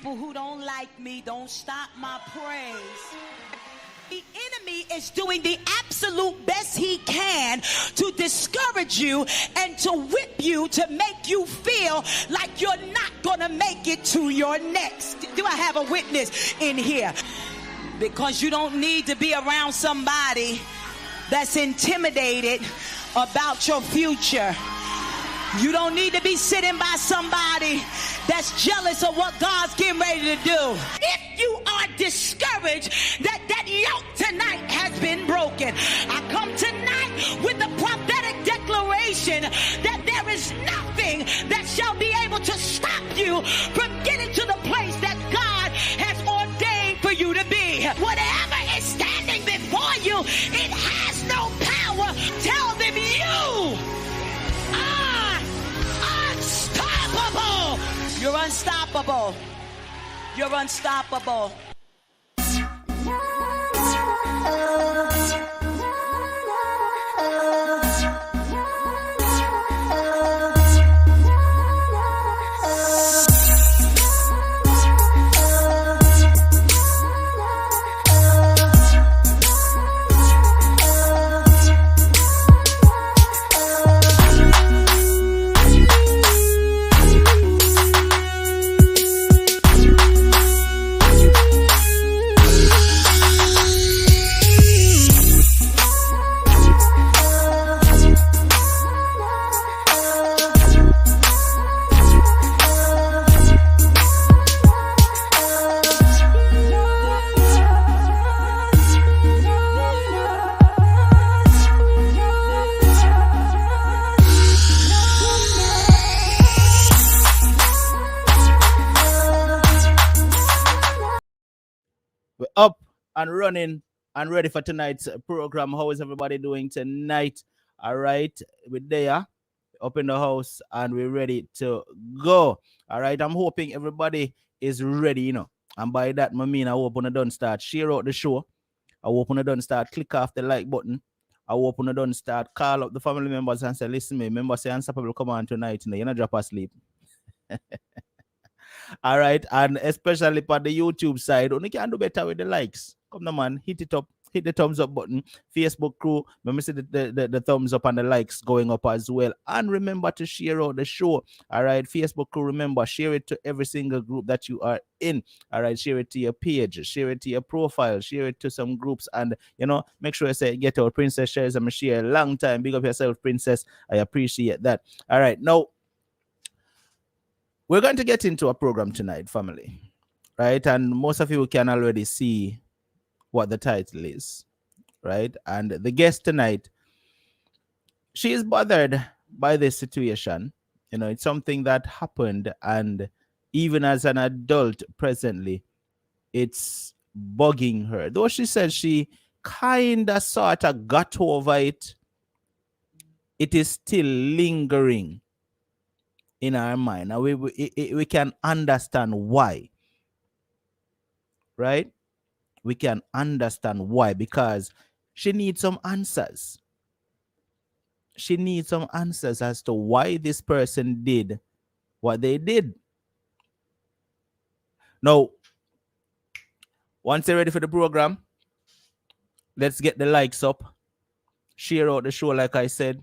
People who don't like me don't stop my praise. The enemy is doing the absolute best he can to discourage you and to whip you to make you feel like you're not going to make it to your next. Do I have a witness in here? Because you don't need to be around somebody that's intimidated about your future. You don't need to be sitting by somebody that's jealous of what God's getting ready to do. If you are discouraged that yoke tonight has been broken, I come tonight with the prophetic declaration that there is nothing that shall be able to stop you from getting to the place that God has ordained for you to be. Whatever is standing before you, it has no power. Tell them you are unstoppable. You're unstoppable. You're unstoppable. Up and running and ready for tonight's program. How is everybody doing tonight? All right, we're there, up in the house, and we're ready to go. All right, I'm hoping everybody is ready, And by that, I mean, I hope when I done start share out the show. I hope when I done start click off the like button. I hope when I done start call up the family members and say, listen, me, remember say Unstoppable come on tonight, you're not drop asleep. All right, and especially for the YouTube side, you can do better with the likes. Come on, man, hit it up, hit the thumbs up button. Facebook crew, remember see the thumbs up and the likes going up as well. And remember to share out the show. All right, Facebook crew, remember, share it to every single group that you are in. All right, share it to your page, share it to your profile, share it to some groups, and make sure you say get our Princess shares. I'm share a long time. Big up yourself, Princess. I appreciate that. All right, now we're going to get into a program tonight, family, right? And most of you can already see what the title is, right? And the guest tonight, she is bothered by this situation. It's something that happened, and even as an adult presently, it's bugging her. Though she says she kind of sort of got over it, it is still lingering in our mind. Now we can understand why, right? We can understand why, because she needs some answers. She needs some answers as to why this person did what they did. Now, once you're ready for the program, let's get the likes up, share out the show like I said,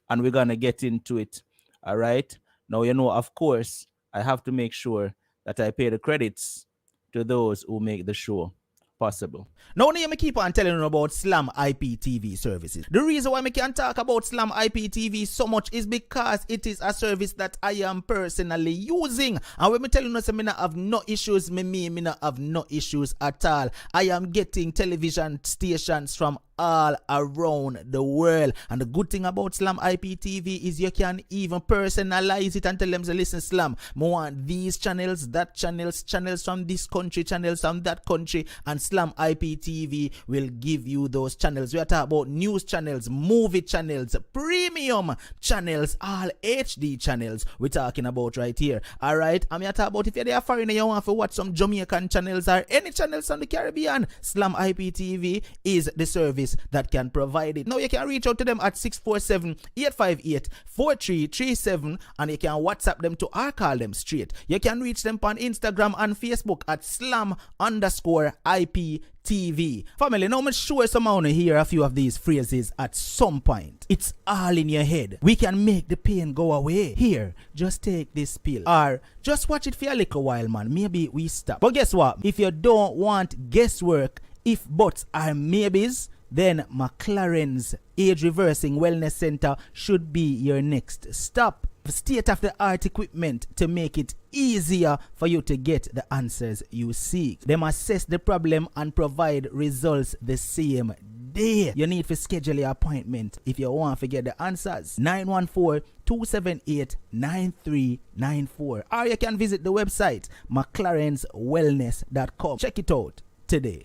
and we're gonna get into it. All right. Now, of course, I have to make sure that I pay the credits to those who make the show possible. Now, let me keep on telling you about Slam IPTV services. The reason why I can talk about Slam IPTV so much is because it is a service that I am personally using. And when I tell you, I not have no issues, me not have no issues at all. I am getting television stations from all around the world. And the good thing about Slam IPTV is you can even personalize it and tell them, listen, Slam, I want these channels, that channels from this country, channels from that country, and Slam IPTV will give you those channels. We are talking about news channels, movie channels, premium channels, all HD channels we're talking about right here. All right, I'm here talking about if you're a foreigner, you want to watch some Jamaican channels or any channels from the Caribbean, Slam IPTV is the service service that can provide it. Now you can reach out to them at 647-858-4337 and you can WhatsApp them to or call them straight. You can reach them on Instagram and Facebook at slam_IPTV. Family, now I'm sure someone will hear a few of these phrases at some point. It's all in your head. We can make the pain go away. Here, just take this pill. Or just watch it for a little while, man. Maybe we stop. But guess what? If you don't want guesswork, if buts are maybes, then McLaren's Age Reversing Wellness Center should be your next stop. State-of-the-art equipment to make it easier for you to get the answers you seek. Them assess the problem and provide results the same day. You need to schedule your appointment if you want to get the answers. 914-278-9394. Or you can visit the website mclarenswellness.com. Check it out today.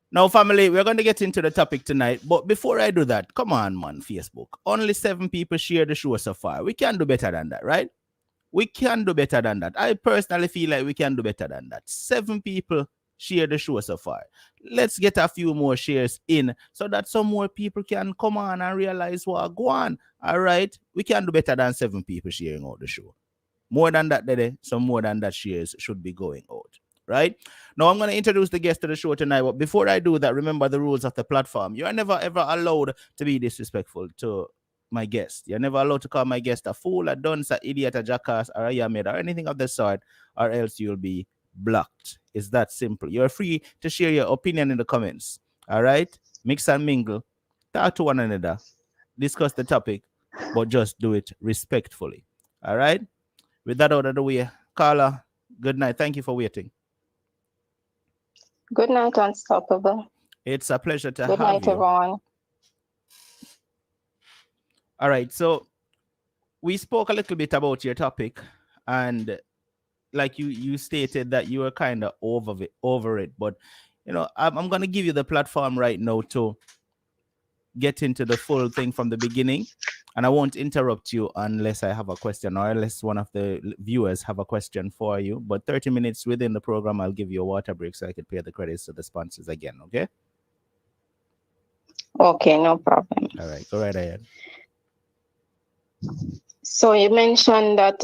Now, family, we're going to get into the topic tonight. But before I do that, come on, man, Facebook. Only 7 people share the show so far. We can do better than that, right? We can do better than that. I personally feel like we can do better than that. 7 people share the show so far. Let's get a few more shares in so that some more people can come on and realize what go on. All right? We can do better than 7 people sharing out the show. More than that, some more than that shares should be going out. Right? Now, I'm going to introduce the guest to the show tonight. But before I do that, remember the rules of the platform. You are never, ever allowed to be disrespectful to my guest. You're never allowed to call my guest a fool, a dunce, a idiot, a jackass, or a yammed, or anything of the sort, or else you'll be blocked. It's that simple. You're free to share your opinion in the comments. All right? Mix and mingle. Talk to one another. Discuss the topic, but just do it respectfully. All right? With that out of the way, Carla, good night. Thank you for waiting. Good night, Unstoppable. It's a pleasure to have you. Good night, everyone. All right, so we spoke a little bit about your topic, and like you stated that you were kind of over it, but you know, I'm going to give you the platform right now to get into the full thing from the beginning, and I won't interrupt you unless I have a question or unless one of the viewers have a question for you. But 30 minutes within the program, I'll give you a water break so I could pay the credits to the sponsors again, okay? Okay, no problem. All right, go right ahead. So you mentioned that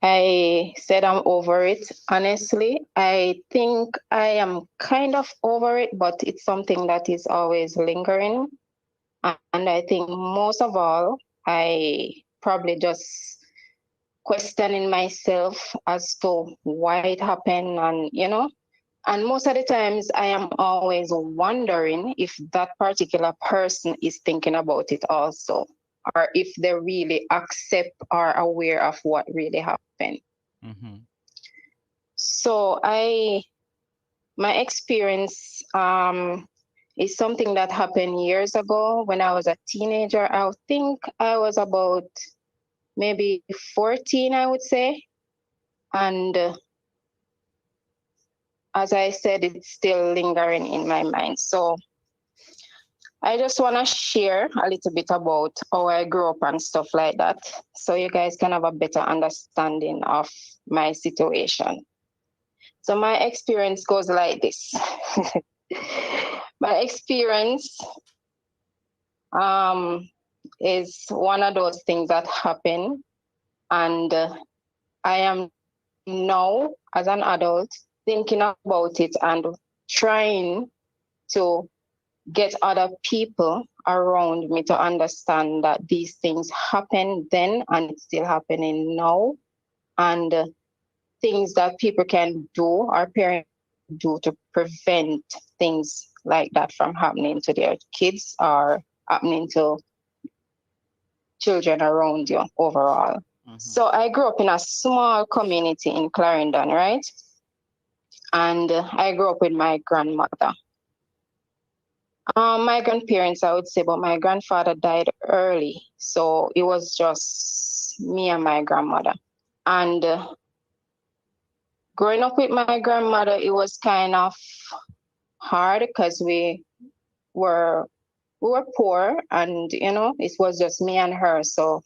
I said I'm over it. Honestly, I think I am kind of over it, but it's something that is always lingering. And I think most of all, I probably just questioning myself as to why it happened, and you know, and most of the times I am always wondering if that particular person is thinking about it also, or if they really accept or aware of what really happened. Mm-hmm. So my experience is something that happened years ago when I was a teenager. I think I was about maybe 14, I would say. And as I said, it's still lingering in my mind. So I just want to share a little bit about how I grew up and stuff like that, so you guys can have a better understanding of my situation. So my experience goes like this. My experience is one of those things that happen, and I am now, as an adult, thinking about it and trying to get other people around me to understand that these things happen then and it's still happening now, and things that people can do or parents do to prevent things like that from happening to their kids or happening to children around you overall. Mm-hmm. So I grew up in a small community in Clarendon, right? And I grew up with my grandmother. My grandparents, I would say, but my grandfather died early. So it was just me and my grandmother. And growing up with my grandmother, it was kind of hard because we were poor, and you know, it was just me and her. So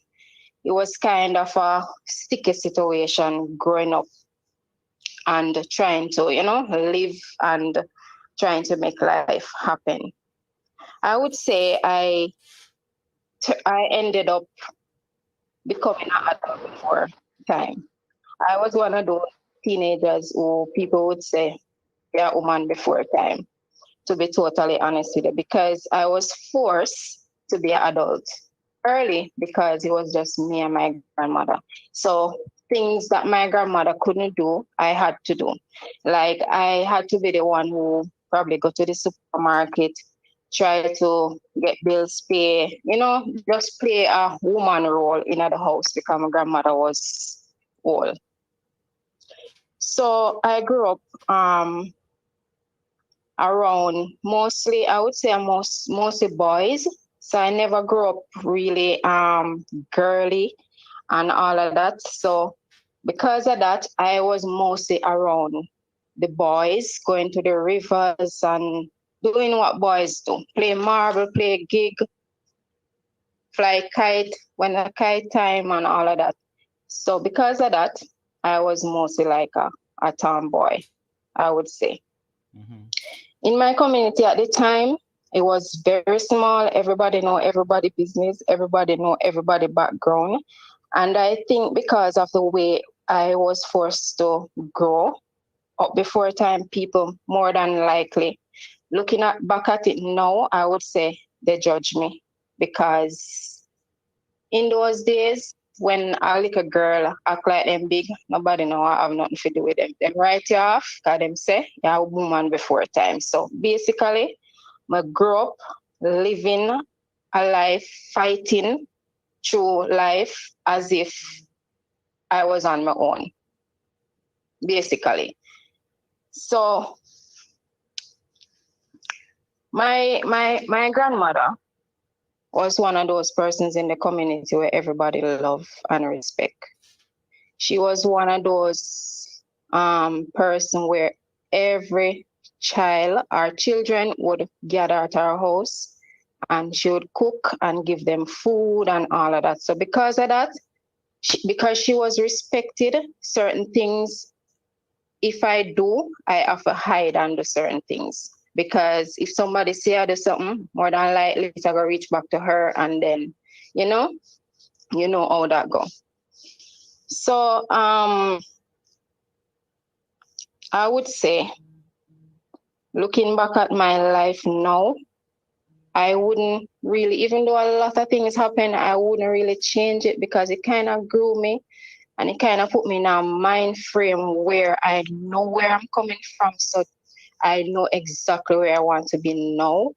it was kind of a sticky situation growing up and trying to, you know, live and trying to make life happen. I would say I ended up becoming an adult before time. I was one of those teenagers who people would say they're a woman before time, to be totally honest with you, because I was forced to be an adult early because it was just me and my grandmother. So things that my grandmother couldn't do, I had to do. Like I had to be the one who probably go to the supermarket, try to get bills paid, just play a woman role in the house because my grandmother was old. So I grew up around mostly, I would say mostly boys. So I never grew up really girly and all of that. So because of that, I was mostly around the boys, going to the rivers and doing what boys do. Play marble, play gig, fly kite when the kite time and all of that. So because of that, I was mostly like a tomboy, I would say. Mm-hmm. In my community at the time, it was very small. Everybody know everybody business. Everybody know everybody background. And I think because of the way I was forced to grow up before time, people more than likely looking back at it now, I would say they judge me because in those days when a little girl act like them big, nobody know I have nothing to do with them. Them write you off, because them say you're a woman before time. So basically, I grew up living a life, fighting through life as if I was on my own, basically. So my grandmother was one of those persons in the community where everybody love and respect. She was one of those person where every child or children would gather at her house and she would cook and give them food and all of that. So because of that, because she was respected, certain things, if I do, I have to hide under certain things. Because if somebody say I do something, more than likely it's gonna reach back to her and then, you know how that go. So I would say, looking back at my life now, I wouldn't really, even though a lot of things happen, I wouldn't really change it because it kind of grew me and it kind of put me in a mind frame where I know where I'm coming from. So I know exactly where I want to be now.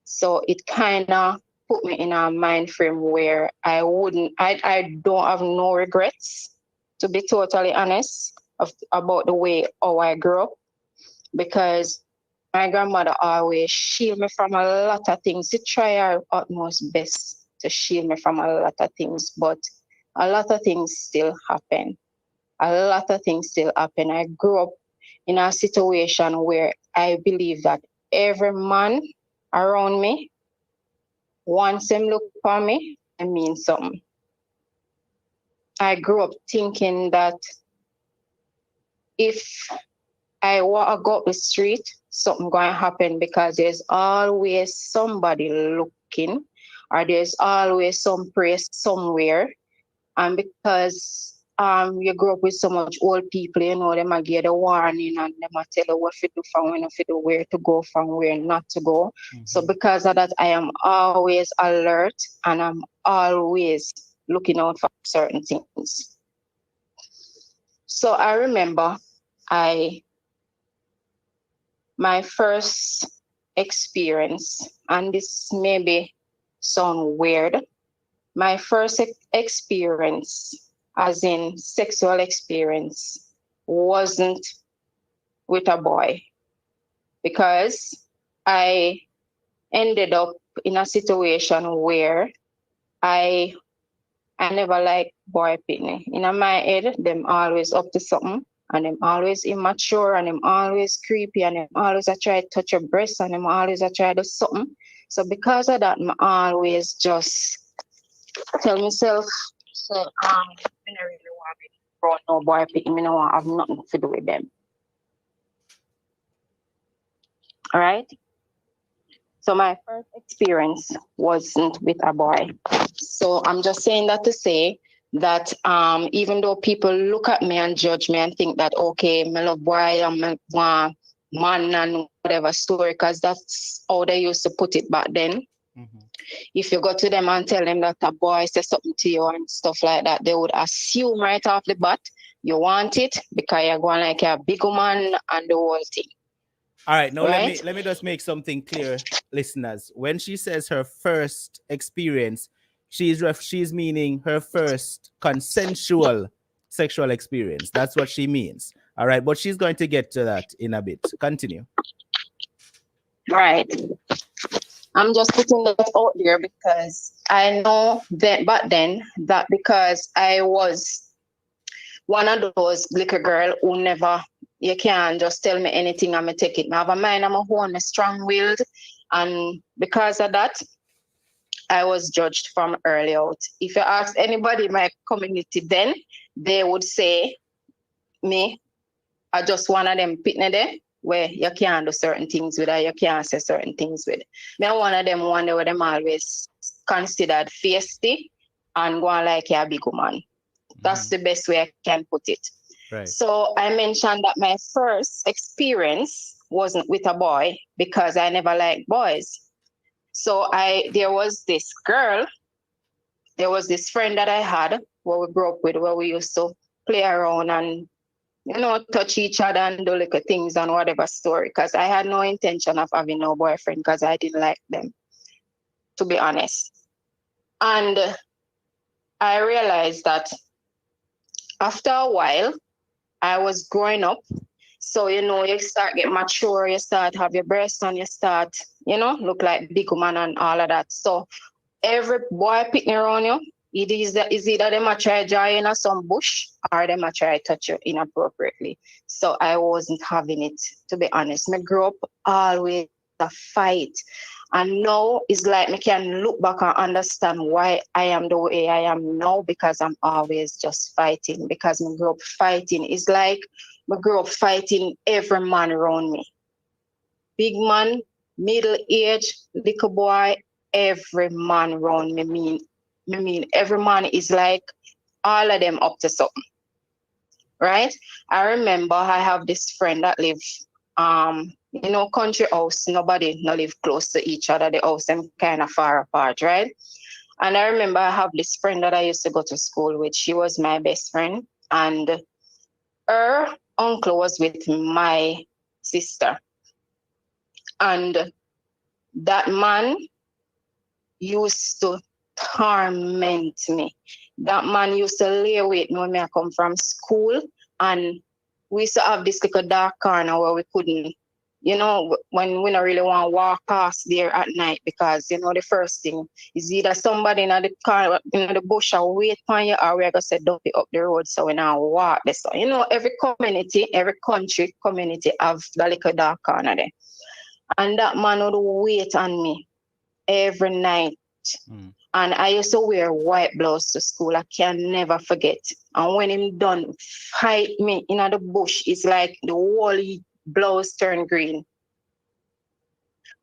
So it kind of put me in a mind frame where I don't have no regrets, to be totally honest, about the way how I grew up, because my grandmother always shield me from a lot of things. She try her utmost best to shield me from a lot of things, but a lot of things still happen. A lot of things still happen. I grew up in a situation where I believe that every man around me, once them look for me, it means something. I grew up thinking that if I walk to go up the street, something going to happen because there's always somebody looking or there's always some place somewhere. And because you grow up with so much old people, them might give a warning and they might tell you what to do from when to do, where to go from where not to go. Mm-hmm. So because of that, I am always alert and I'm always looking out for certain things. So I remember my first experience, and this maybe sound weird, my first experience, as in sexual experience, wasn't with a boy, because I ended up in a situation where I never liked boy picnic. In my head, them always up to something, and them always immature, and them always creepy, and them always I try to touch your breast, and them always I try to do something. So because of that, I always just tell myself, say, I don't really want to be brought no boy picking me, no want have nothing to do with them. All right. So my first experience wasn't with a boy. So I'm just saying that to say that even though people look at me and judge me and think that, okay, my love boy, I'm a man and whatever story, because that's how they used to put it back then. If you go to them and tell them that a boy says something to you and stuff like that, they would assume right off the bat you want it because you're going like a big woman and the whole thing. All right, now right? let me just make something clear, listeners. When she says her first experience, she's meaning her first consensual sexual experience. That's what she means. All right, but she's going to get to that in a bit. Continue. Right. I'm just putting that out there because I know that back then that because I was one of those little girl who never, you can't just tell me anything and me take it. I have a mind, I'm a own, strong-willed. And because of that, I was judged from early out. If you ask anybody in my community then, they would say me, I just one of them pitney there where you can't do certain things with or you can't say certain things with. Me one of them wonder where them always considered feisty and going like a big woman. That's the best way I can put it. Right. So I mentioned that my first experience wasn't with a boy because I never liked boys. So there was this friend that I had where we grew up with, where we used to play around and, touch each other and do little things and whatever story. Because I had no intention of having no boyfriend because I didn't like them, to be honest. And I realized that after a while, I was growing up. So, you start get mature, you start have your breasts on, you start, look like big woman and all of that. So every boy picking around you, is either them a try draw you in some bush or them a try touch you inappropriately. So I wasn't having it, to be honest. I grew up always a fight. And now it's like I can look back and understand why I am the way I am now because I'm always just fighting. Because I grew up fighting. It's like I grew up fighting every man around me. Big man, middle age, little boy, every man around me. I mean, every man is like all of them up to something. Right? I remember I have this friend that live country house, nobody no live close to each other. The house them kind of far apart, right? And I remember I have this friend that I used to go to school with. She was my best friend, and her uncle was with my sister. And that man used to torment me. That man used to lay with me when I come from school, and we used to have this little dark corner where we couldn't, when we don't really want to walk past there at night because, the first thing is either somebody in the car, in the bush or wait for you, or we're going to say, dump it up the road so we now walk this. So, every community, every country community have the little dark corner there. And that man would wait on me every night. And I used to wear white blouse to school. I can never forget. And when him done fight me in the bush, it's like the whole blouse turned green.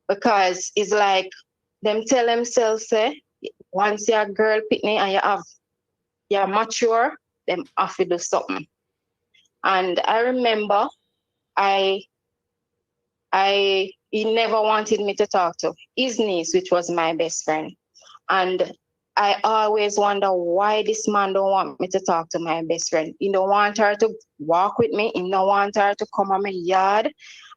Because it's like them tell themselves, once you're a girl picnic and you're mature, them have to do something. And I remember he never wanted me to talk to his niece, which was my best friend. And I always wonder why this man don't want me to talk to my best friend. He don't want her to walk with me. He don't want her to come on my yard.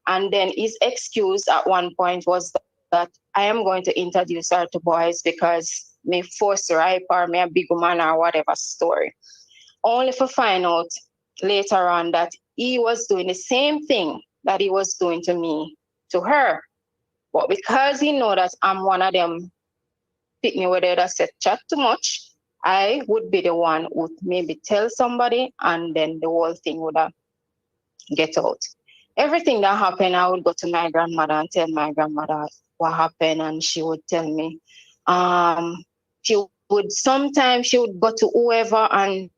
And then his excuse at one point was that I am going to introduce her to boys because me force her or me a big woman or whatever story. Only to find out later on that he was doing the same thing that he was doing to me, to her. But because he know that I'm one of them pick me whether that said chat too much, I would be the one who would maybe tell somebody and then the whole thing would get out. Everything that happened, I would go to my grandmother and tell my grandmother what happened, and she would tell me. She sometimes she would go to whoever and,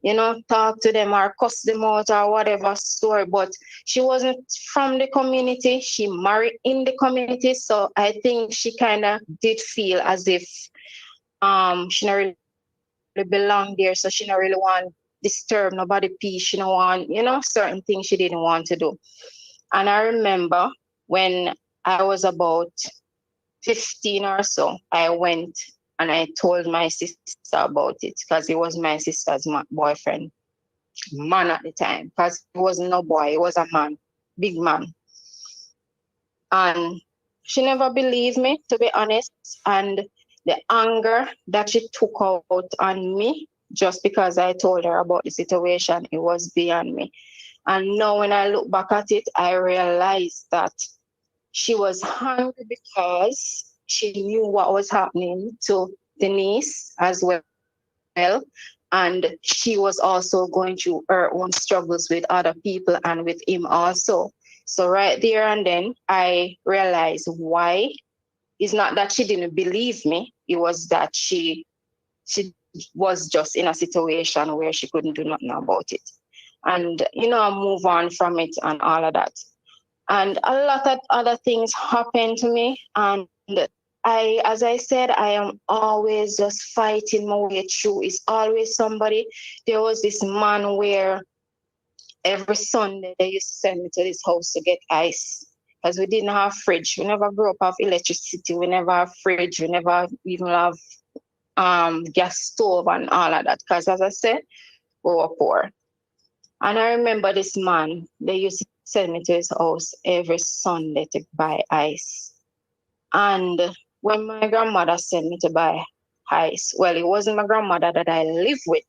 talk to them or cuss them out or whatever story, but she wasn't from the community. She married in the community. So I think she kind of did feel as if she not really belong there. So she not really want disturb nobody peace. She don't want, certain things she didn't want to do. And I remember when I was about 15 or so, I went and I told my sister about it because he was my sister's boyfriend, man at the time, because he was no boy, he was a man, big man. And she never believed me, to be honest. And the anger that she took out on me just because I told her about the situation, it was beyond me. And now when I look back at it, I realized that she was angry because she knew what was happening to Denise as well. And she was also going through her own struggles with other people and with him also. So right there and then, I realized why. It's not that she didn't believe me. It was that she was just in a situation where she couldn't do nothing about it. And, I move on from it and all of that. And a lot of other things happened to me. And as I said, I am always just fighting my way through. It's always somebody. There was this man where every Sunday they used to send me to this house to get ice because we didn't have fridge. We never grew up with electricity. We never have fridge. We never even have gas stove and all of that. Because as I said, we were poor. And I remember this man, they used to send me to his house every Sunday to buy ice. And when my grandmother sent me to buy ice, well, it wasn't my grandmother that I live with.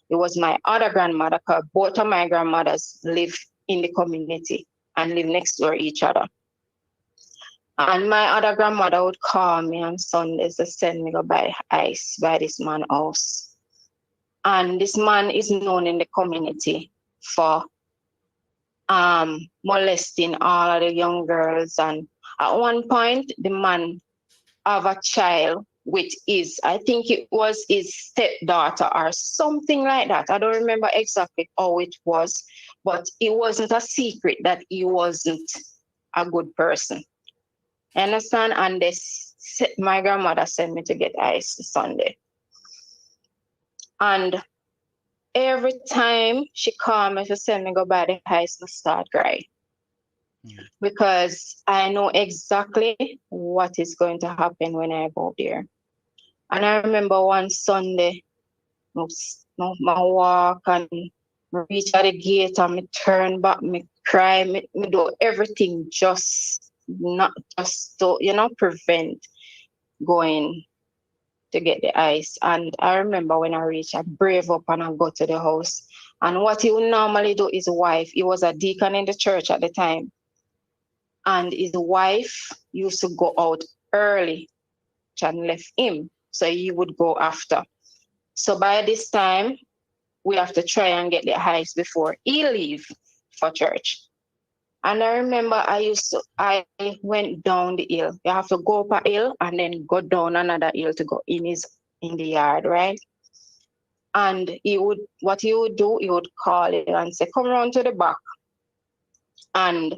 It was my other grandmother, because both of my grandmothers live in the community and live next door each other. And my other grandmother would call me on Sundays to send me to buy ice by this man's house. And this man is known in the community for molesting all of the young girls. And at one point, the man have a child with I think it was his stepdaughter or something like that. I don't remember exactly how it was, but it wasn't a secret that he wasn't a good person. You understand? And my grandmother sent me to get ice Sunday. And every time she called me to send me go buy the ice, I start crying. Because I know exactly what is going to happen when I go there. And I remember one Sunday, I walk and reach at the gate and me turn back, me cry, me do everything just to, prevent going to get the ice. And I remember when I reach, I brave up and I go to the house. And what he would normally do, his wife, he was a deacon in the church at the time. And his wife used to go out early and left him. So he would go after. So by this time, we have to try and get the ice before he leave for church. And I remember I went down the hill. You have to go up a hill and then go down another hill to go in the yard, right? And what he would do, he would call it and say, come around to the back. And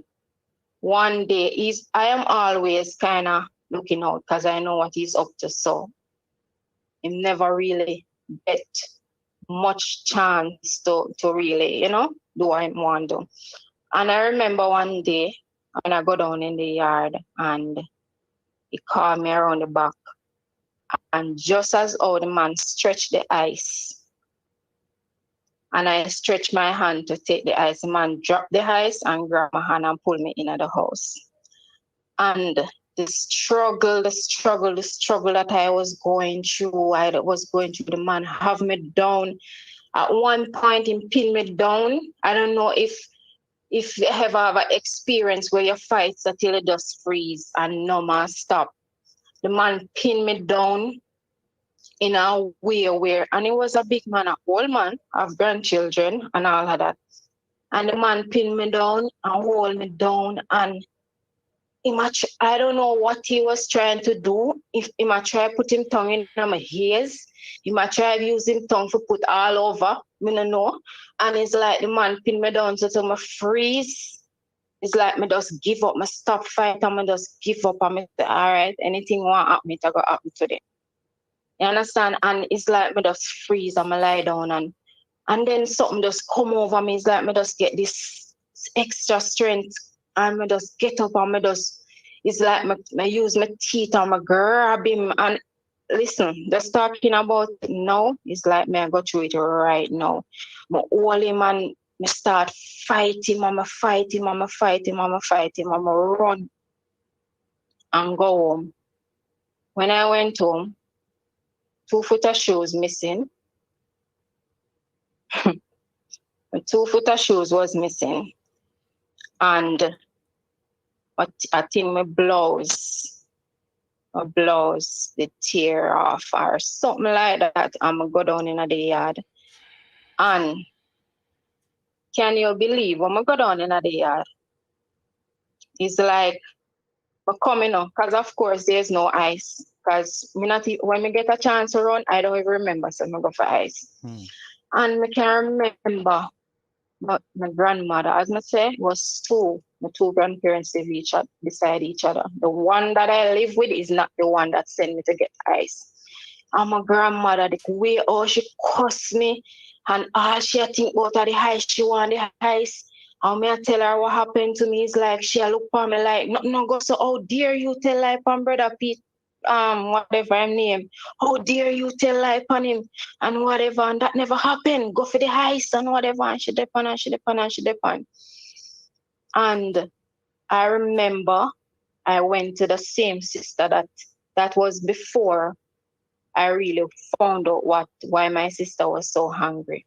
one day, I am always kind of looking out because I know what he's up to. So he never really get much chance to really, do what I want to do. And I remember one day when I go down in the yard and he called me around the back. And just as how the man stretched the ice, and I stretched my hand to take the ice, the man dropped the ice and grabbed my hand and pulled me into the house. And the struggle that I was going through, the man have me down. At one point, he pinned me down. I don't know if you ever have an experience where you fight until it just freeze and no man stop. The man pinned me down in a way where, and he was a big man, a old man, have grandchildren and all of that. And the man pinned me down and hold me down, and I don't know what he was trying to do. If he might try put him tongue in my ears, he might try use him tongue to put all over. Me no know. And it's like the man pin me down so to me freeze. It's like me just give up, me stop fight and me just give up and me say, all right, anything want happen, it go happen today. You understand? And it's like me just freeze and me lie down and then something just come over me. It's like me just get this extra strength and me just get up and me just, it's like me use my teeth and me grab him and listen, just talking about it now, it's like me I go through it right now. Me hold him and me start fighting and me fight him and me fight him and me fight him and me run and go home. When I went home, 2 foot of shoes missing. 2 foot of shoes was missing. And I think my blouse they tear off or something like that. I'm go down in the yard. And can you believe when I go down in the yard? It's like I'm coming up because of course there's no ice. Because when we get a chance to run, I don't even remember, so I go for ice. And I can remember but my grandmother, as I say, was my two grandparents live beside each other. The one that I live with is not the one that sent me to get ice. And my grandmother, the way she cussed me and all she think about the ice, she want the ice. And me I tell her what happened to me is like she look for me like no go so how dare you tell like on brother Pete whatever his name, how dare you tell lie upon him and whatever, and that never happened. Go for the heist and whatever, and she depend and she depend and she depend. And I remember I went to the same sister that was before I really found out why my sister was so hungry.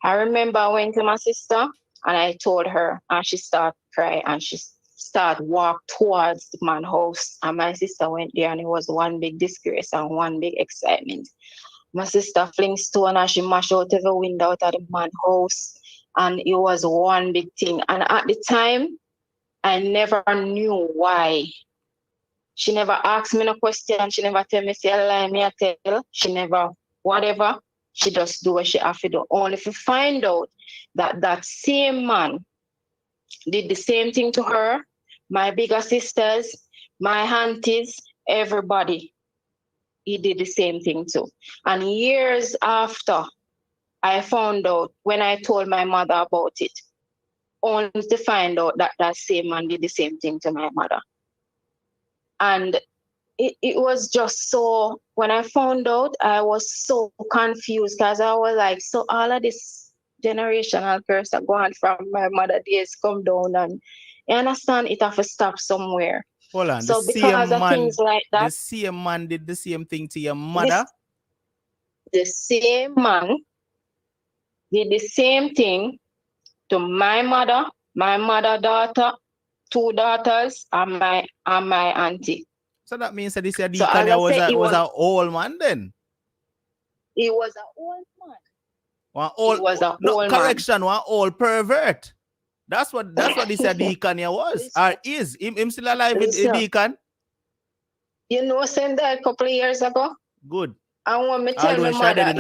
I remember I went to my sister and I told her, and she started crying and she started walk towards the man's house. And my sister went there and it was one big disgrace and one big excitement. My sister fling stone and she mashed out every window out of the man's house. And it was one big thing. And at the time, I never knew why. She never asked me no question. She never tell me, say, lie, me I tell. She never, whatever. She just do what she have to do. Only if you find out that same man did the same thing to her, my bigger sisters, my aunties, everybody, he did the same thing too. And years after, I found out when I told my mother about it, only to find out that same man did the same thing to my mother. And it was just so, when I found out, I was so confused because I was like, so all of this generational curse that going from my mother days come down and you understand it have to stop somewhere. Hold on, so because of things like that, the same man did the same thing to your mother? The same man did the same thing to my mother daughter, 2 daughters, and my auntie. So that means that this deacon was an old man then? He was an old man. Correction, one old pervert. That's what this deacon was. Or is. Him still alive with the deacon? You know, same that a couple of years ago. Good. And when me tell my mother,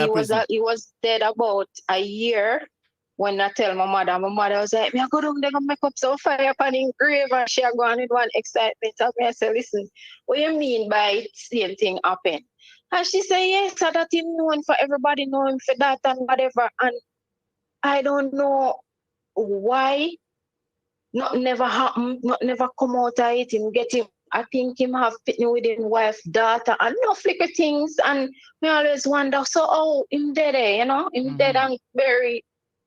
he was dead about a year. When I tell my mother was like, me I go down there and make up some fire upon his grave, and she go on with one excitement. So I say, listen, what you mean by same thing happen? And she said, yes, so that him known for everybody know him for that and whatever. And I don't know why. Not never happened, not never come out of it. Him get him, I think him have pitney with him wife, daughter, and no flicker things. And me always wonder, so oh, him dead, him dead and buried.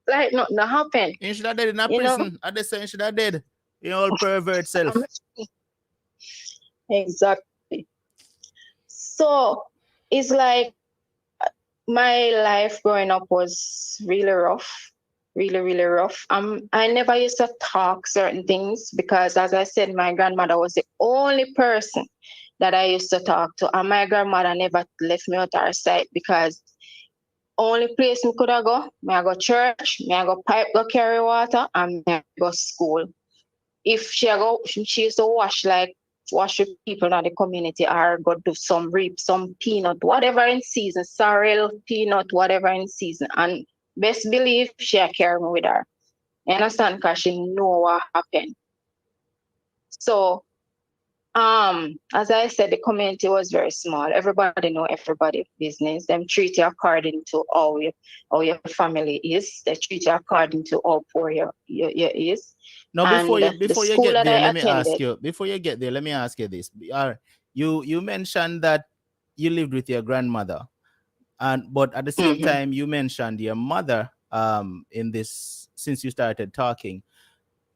Like nothing happened. He should have dead in a prison. I just say he should have dead. You know, pervert self. Exactly. So it's like my life growing up was really rough. Really, really rough. I never used to talk certain things because, as I said, my grandmother was the only person that I used to talk to. And my grandmother never left me out of her sight because only place me could I go church, I go pipe, go carry water, and I go school. If she used to wash like wash with people in the community or go do some reap, some peanut, whatever in season, sorrel, peanut, whatever in season. And best believe she carry me with her. You understand? Because she know what happened. So as I said, the community was very small. Everybody know everybody business. Them treat you according to how your family is. They treat you according to how poor you is. Now, And the before you school get that there, I let me ask attended. you. Before you get there, let me ask you this. You mentioned that you lived with your grandmother, but at the same Mm-hmm. time, you mentioned your mother. In this, since you started talking,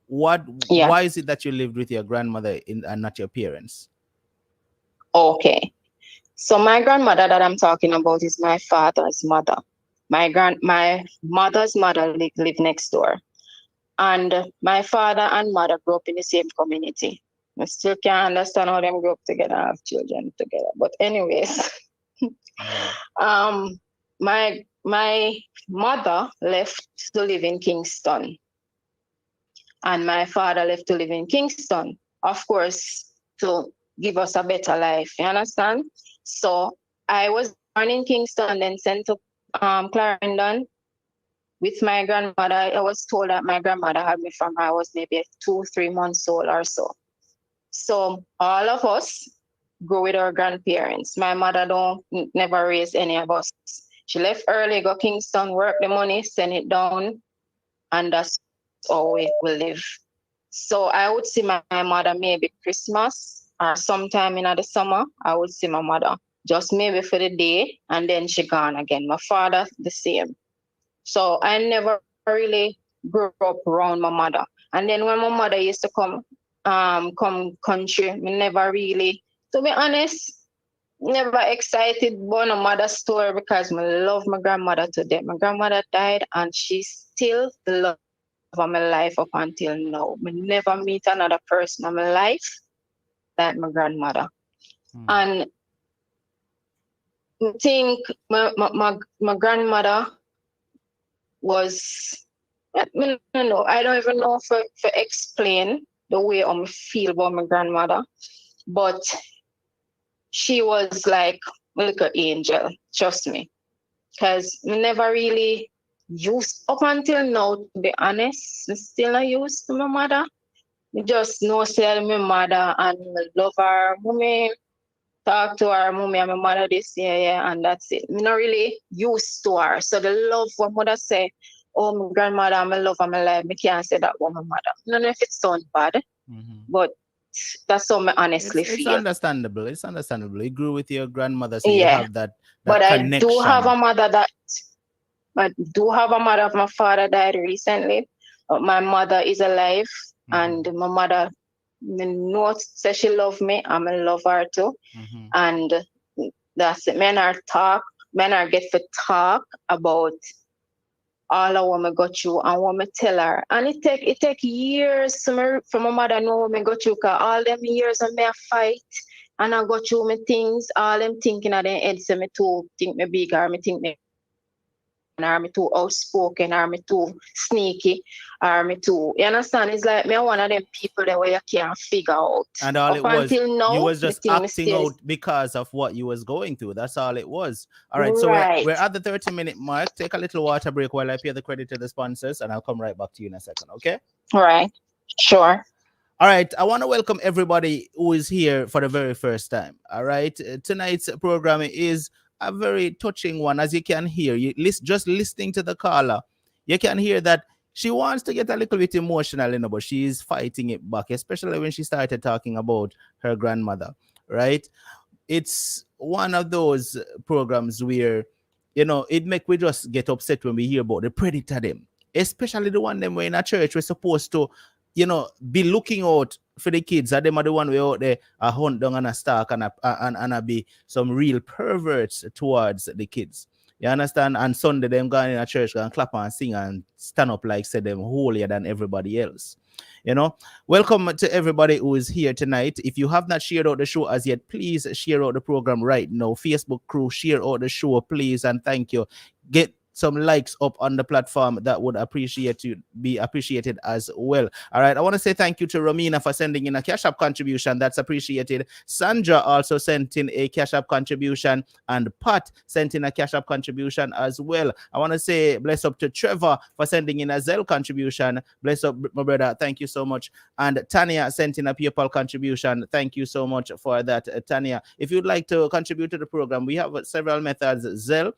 Yeah. why is it that you lived with your grandmother and not your parents? Okay. So my grandmother that I'm talking about is my father's mother. My mother's mother live next door. And my father and mother grew up in the same community. I still can't understand how them grew up together, have children together. But anyways, um, my mother left to live in Kingston, and my father left to live in Kingston. Of course, to give us a better life. You understand? So I was born in Kingston, then sent to Clarendon with my grandmother. I was told that my grandmother had me from I was maybe 2, 3 months old or so. So all of us go with our grandparents. My mother don't never raise any of us. She left early, go Kingston, work the money, send it down, and that's how we live. So I would see my mother maybe Christmas or sometime in the summer. I would see my mother just maybe for the day, and then she gone again. My father the same. So I never really grew up around my mother. And then when my mother used to come country, me never really, to be honest, never excited about my mother's story because I love my grandmother to death. My grandmother died and she's still the love of my life up until now. I never meet another person in my life like my grandmother. And I think my grandmother was, I don't know, I don't even know for explain the way I feel about my grandmother, but she was like a little angel, trust me. Because I never really used, up until now, to be honest, I still not used to my mother. I just know say my mother and I love her. Mommy, talk to her, mommy and my mother this, yeah, and that's it. I'm not really used to her. So the love what mother say, oh, my grandmother, I love her, my life, I can't say that about my mother. I don't know if it sounds bad, but that's how I honestly It's feel. understandable. It's understandable. You grew with your grandmother, so you Yeah. have that But I do have connection. a mother that I do have a mother. My father died recently. But my mother is alive, and my mother knows say she love me. I'm in love her too, and that's it. Men are get to talk about all of what I go through and what I tell her. And it take years for my mother know what I go through, because all them years of me a fight and I go through my things, all them thinking at their head say me too think me big, or me think me man, or me too outspoken, or me too sneaky, or me too, you understand? It's like me one of them people that where you can't figure out. And all Up it was, until you now, was me just think me acting still out because of what you was going through. That's all it was. All right, so we're right. at the 30-minute mark. Take a little water break while I pay the credit to the sponsors, and I'll come right back to you in a second. Okay. Right. Sure. All right, I want to welcome everybody who is here for the very first time. All right, tonight's program is a very touching one, as you can hear. Just listening to the caller, you can hear that she wants to get a little bit emotional, but she is fighting it back, especially when she started talking about her grandmother. Right? It's one of those programs where it make we just get upset when we hear about the predator them, especially the one them where in a church we're supposed to be looking out for the kids, and them are the one way out there a hunt down and a stalk and a be some real perverts towards the kids. You understand? And Sunday them going in a church and clap and sing and stand up like say them holier than everybody else. Welcome to everybody who is here tonight. If you have not shared out the show as yet, please share out the program right now. Facebook crew, share out the show, please, and thank you. Get some likes up on the platform, that would be appreciated as well. All right. I want to say thank you to Romina for sending in a Cash App contribution. That's appreciated. Sandra also sent in a Cash App contribution, and Pat sent in a Cash App contribution as well. I want to say bless up to Trevor for sending in a Zelle contribution. Bless up, my brother. Thank you so much. And Tanya sent in a PayPal contribution. Thank you so much for that, Tanya. If you'd like to contribute to the program, we have several methods: Zelle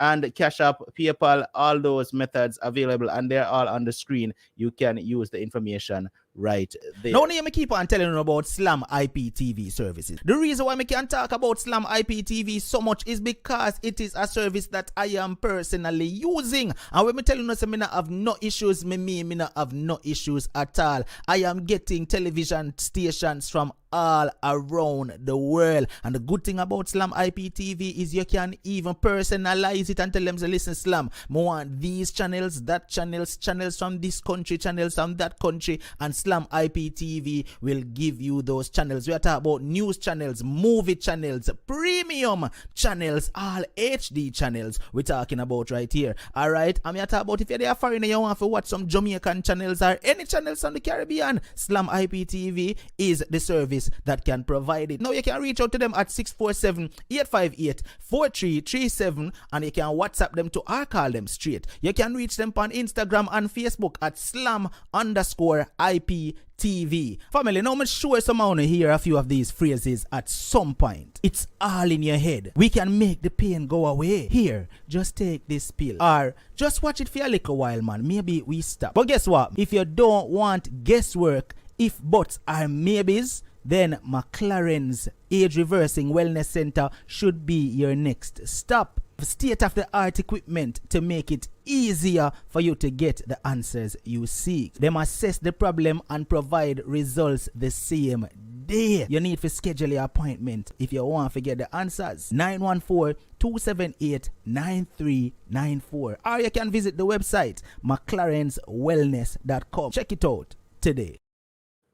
and Cash App, PayPal, all those methods available, and they're all on the screen. You can use the information right there. Now, me keep on telling you about Slam IPTV services. The reason why I can talk about Slam IPTV so much is because it is a service that I am personally using. And when me telling you, I have no issues, me not have no issues at all. I am getting television stations from all around the world. And the good thing about Slam IPTV is you can even personalize it and tell them to listen, Slam, I want these channels, that channels from this country, channels from that country, and Slam IPTV will give you those channels. We are talking about news channels, movie channels, premium channels, all HD channels we're talking about right here. All right, I'm here talking about if you're there foreigner, you want to watch some Jamaican channels or any channels from the Caribbean, Slam IPTV is the service that can provide it. Now you can reach out to them at 647-858-4337, and you can WhatsApp them to or call them straight. You can reach them on Instagram and Facebook at Slam_IPTV. Family, now I'm sure someone will hear a few of these phrases at some point. It's all in your head. We can make the pain go away. Here, just take this pill. Or just watch it for a little while, man. Maybe we stop. But guess what? If you don't want guesswork, if buts are maybes, then McLaren's Age Reversing Wellness Center should be your next stop. State-of-the-art equipment to make it easier for you to get the answers you seek. Them assess the problem and provide results the same day. You need to schedule your appointment if you want to get the answers. 914-278-9394. Or you can visit the website mclarenswellness.com. Check it out today.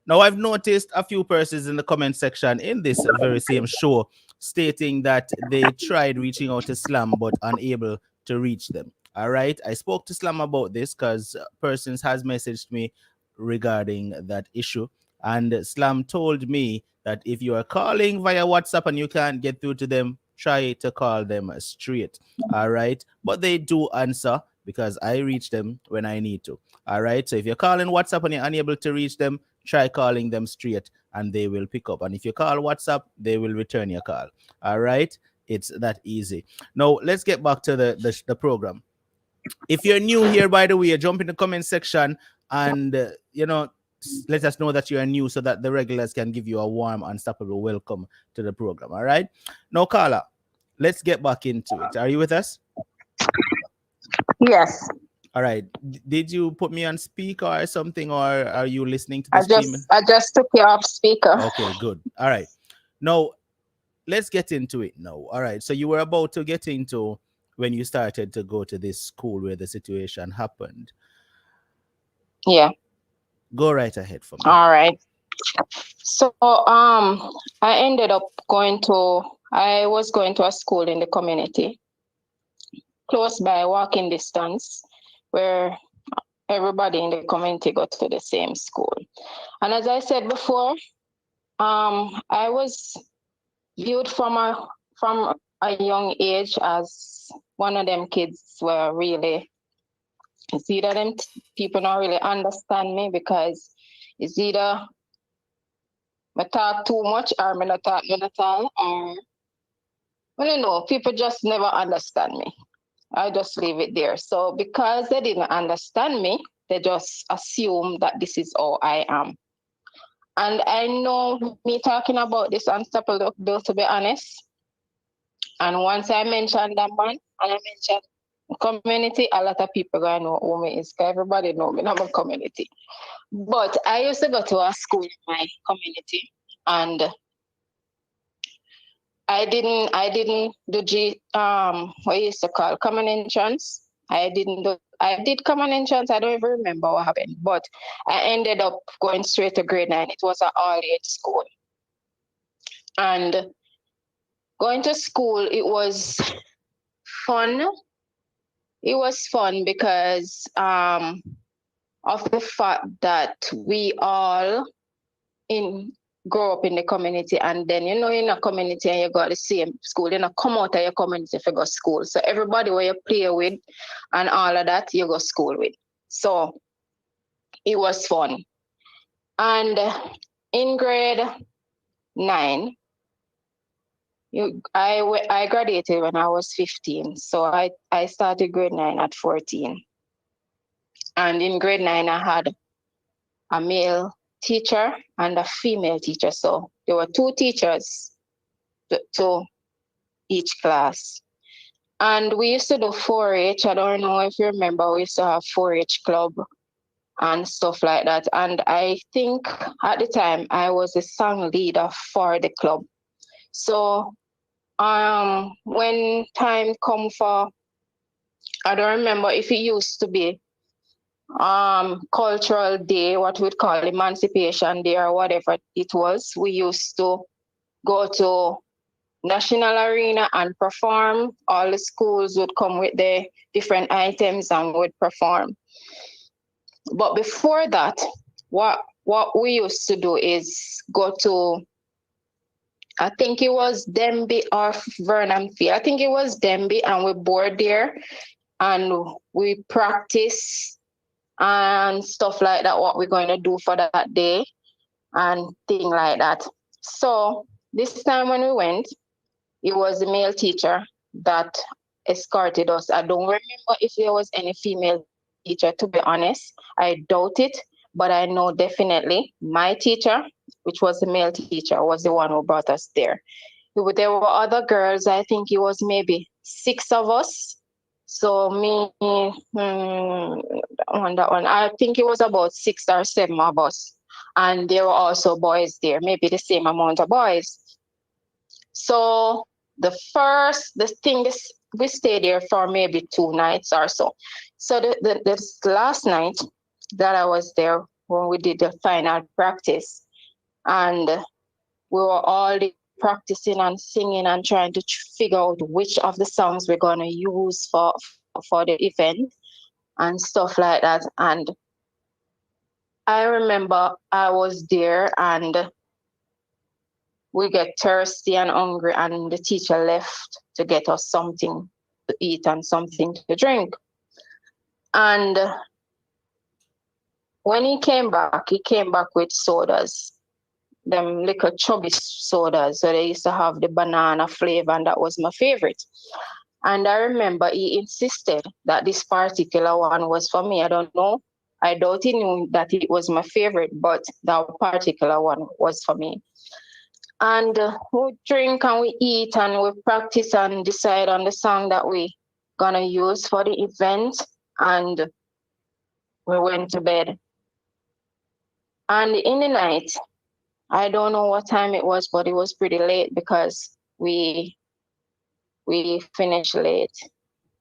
Now, I've noticed a few persons in the comment section in this very same show stating that they tried reaching out to Slam but unable to reach them. All right. I spoke to Slam about this because persons has messaged me regarding that issue. And Slam told me that if you are calling via WhatsApp and you can't get through to them, try to call them straight. All right. But they do answer because I reach them when I need to. All right. So if you're calling WhatsApp and you're unable to reach them, try calling them straight and they will pick up. And if you call WhatsApp, they will return your call. All right. It's that easy. Now, let's get back to the program. If you're new here, by the way, jump in the comment section and, let us know that you are new so that the regulars can give you a warm, unstoppable welcome to the program. All right. Now, Carla, let's get back into it. Are you with us? Yes. All right. Did you put me on speaker or something, or are you listening to the stream? I just took you off speaker. Okay, good. All right. Now, let's get into it now. All right. So you were about to get into when you started to go to this school where the situation happened. Yeah. Go right ahead for me. All right. So I ended up I was going to a school in the community, close by walking distance, where everybody in the community got to the same school. And as I said before, I was viewed from a young age as one of them kids where really, it's either them people don't really understand me because it's either I talk too much or I not talk none at all, or people just never understand me. I just leave it there. So because they didn't understand me, they just assume that this is all I am. And I know me talking about this unstoppable, to be honest. And once I mentioned that man, and I mentioned community, a lot of people gonna know who me is. Everybody know me in my community. But I used to go to a school in my community, and I didn't do what you used to call common entrance. I did common entrance. I don't even remember what happened, but I ended up going straight to grade 9. It was an all-age school. And going to school, it was fun. it was fun because of the fact that we all grow up in the community, and then in a community and you go to the same school, come out of your community if you go to school. So everybody where you play with and all of that, you go to school with. So it was fun. And in grade 9, I graduated when I was 15. So I started grade 9 at 14. And in grade 9, I had a male teacher and a female teacher. So there were 2 teachers to each class. And we used to do 4-H. I don't know if you remember, we used to have 4-H club and stuff like that. And I think at the time I was the song leader for the club. So when time come for, I don't remember if it used to be cultural day, what we'd call Emancipation Day or whatever it was, we used to go to National Arena and perform. All the schools would come with their different items and would perform. But before that, what we used to do is go to, I think it was Denby or Vernon Field. I think it was Denby, and we board there and we practice and stuff like that, what we're going to do for that day and thing like that. So this time when we went, it was a male teacher that escorted us. I don't remember if there was any female teacher, to be honest. I doubt it, but I know definitely my teacher, which was the male teacher, was the one who brought us there. There were other girls. I think it was maybe 6 of us. So me, on that one, I think it was about 6 or 7 of us. And there were also boys there, maybe the same amount of boys. So we stayed there for maybe 2 nights or so. So the last night that I was there, when we did the final practice, and we were all practicing and singing and trying to figure out which of the songs we're going to use for the event and stuff like that. And I remember I was there and we get thirsty and hungry, and the teacher left to get us something to eat and something to drink. And when he came back with sodas, them little chubby sodas. So they used to have the banana flavor, and that was my favorite. And I remember he insisted that this particular one was for me. I don't know. I doubt he knew that it was my favorite, but that particular one was for me. And we drink and we eat and we practice and decide on the song that we gonna use for the event. And we went to bed. And in the night, I don't know what time it was, but it was pretty late because we finished late.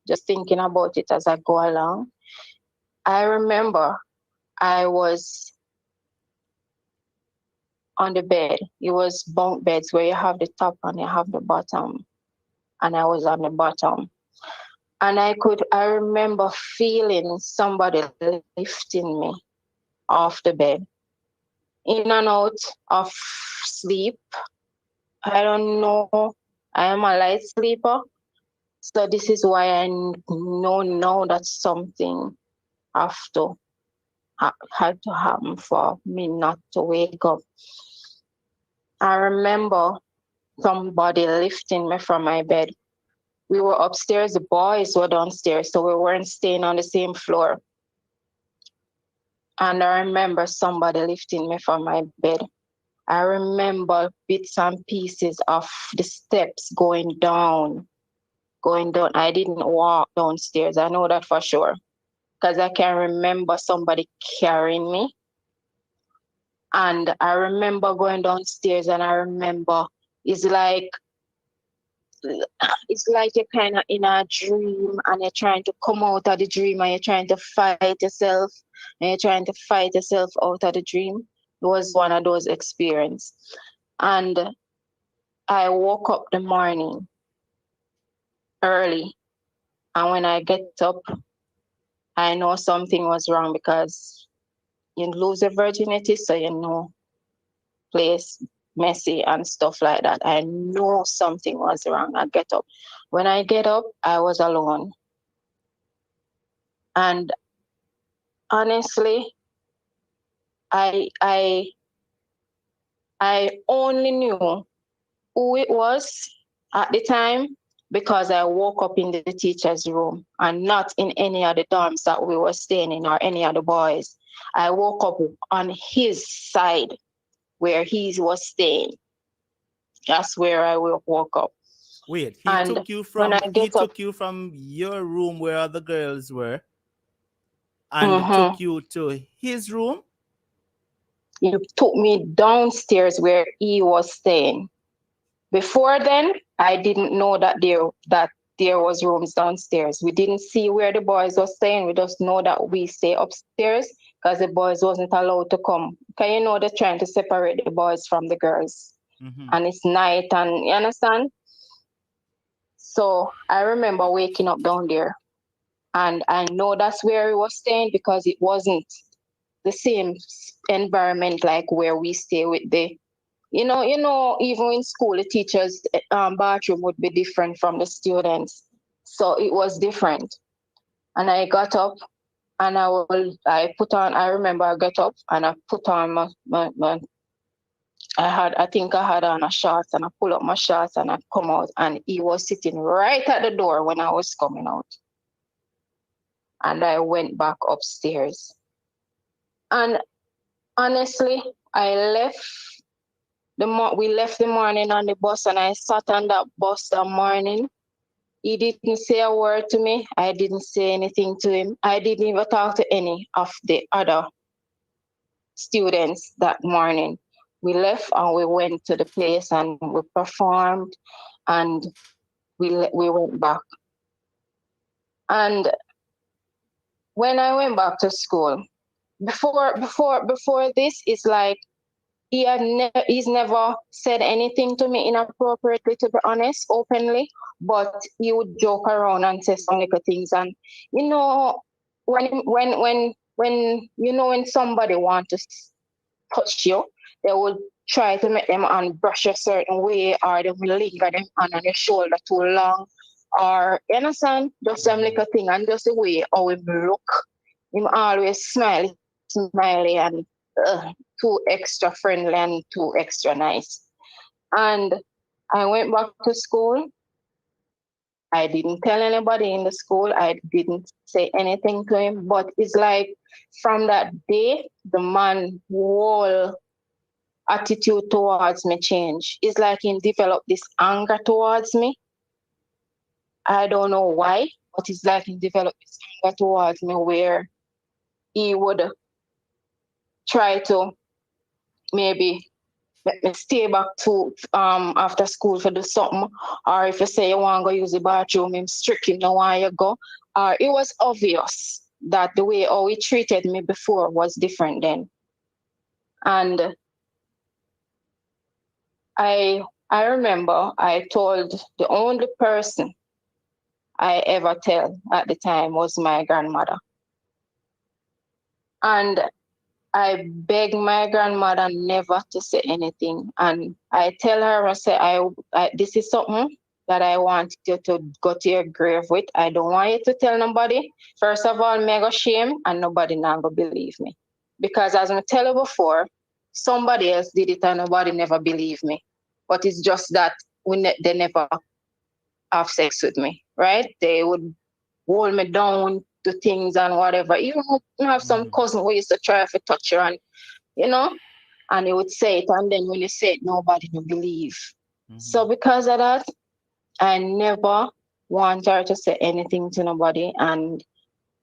Just thinking about it as I go along, I remember I was on the bed. It was bunk beds where you have the top and you have the bottom. And I was on the bottom. And I remember feeling somebody lifting me off the bed, in and out of sleep. I don't know. I am a light sleeper. So this is why I know now that something had to happen for me not to wake up. I remember somebody lifting me from my bed. We were upstairs, the boys were downstairs, so we weren't staying on the same floor. And I remember somebody lifting me from my bed. I remember bits and pieces of the steps going down. I didn't walk downstairs. I know that for sure. Because I can remember somebody carrying me. And I remember going downstairs, and I remember it's like you're kind of in a dream and you're trying to come out of the dream and you're trying to fight yourself out of the dream. It was one of those experiences. And I woke up the morning early And when I get up, I know something was wrong because you lose your virginity, so you know, place messy and stuff like that. I know something was wrong. I get up. When I get up, I was alone. And honestly, I only knew who it was at the time because I woke up in the teacher's room and not in any of the dorms that we were staying in or any of the boys. I woke up on his side where he was staying. That's where I woke up. Wait, And when I get up, took you from your room where other girls were and mm-hmm, took you to his room? he took me downstairs where he was staying. Before then, I didn't know that there was rooms downstairs. We didn't see where the boys were staying. We just know that we stay upstairs because the boys wasn't allowed to come. Because you know they're trying to separate the boys from the girls. Mm-hmm. And it's night, and you understand? So I remember waking up down there. And I know that's where he was staying because it wasn't the same environment like where we stay with the even in school, the teachers' bathroom would be different from the students. So it was different. And I got up and I remember I got up and I put on I think I had on a shorts and I pull up my shorts and I come out and he was sitting right at the door when I was coming out. And I went back upstairs. And honestly, we left the morning on the bus and I sat on that bus that morning. He didn't say a word to me. I didn't say anything to him. I didn't even talk to any of the other students that morning. We left and we went to the place and we performed and we went back. And when I went back to school, before this, it's like he's never said anything to me inappropriately, to be honest, openly, but he would joke around and say some little things. And you know, when somebody wants to touch you, they would try to make them on brush a certain way, or they will linger them on your shoulder too long, or you understand, just some little thing, and just the way how him look, him always smiley and too extra friendly and too extra nice. And I went back to school. I didn't tell anybody in the school. I didn't say anything to him. But it's like from that day, the man whole attitude towards me changed. It's like he developed this anger towards me. I don't know why, but it's like he developed this anger towards me where he would try to maybe let me stay back to after school for do something, or if you say you want to go use the bathroom, him strict him no want you go. It was obvious that the way how he treated me before was different then. And I remember I told the only person I ever tell at the time was my grandmother. And I beg my grandmother never to say anything. And I tell her, I say, this is something that I want you to go to your grave with. I don't want you to tell nobody. First of all, me go shame and nobody now go believe me. Because as I tell you before, somebody else did it and nobody never believed me. But it's just that they never have sex with me, right? They would hold me down to things and whatever. You have some cousin who used to try to touch you and, and he would say it. And then when you say it, nobody will believe. So because of that, I never want her to say anything to nobody. And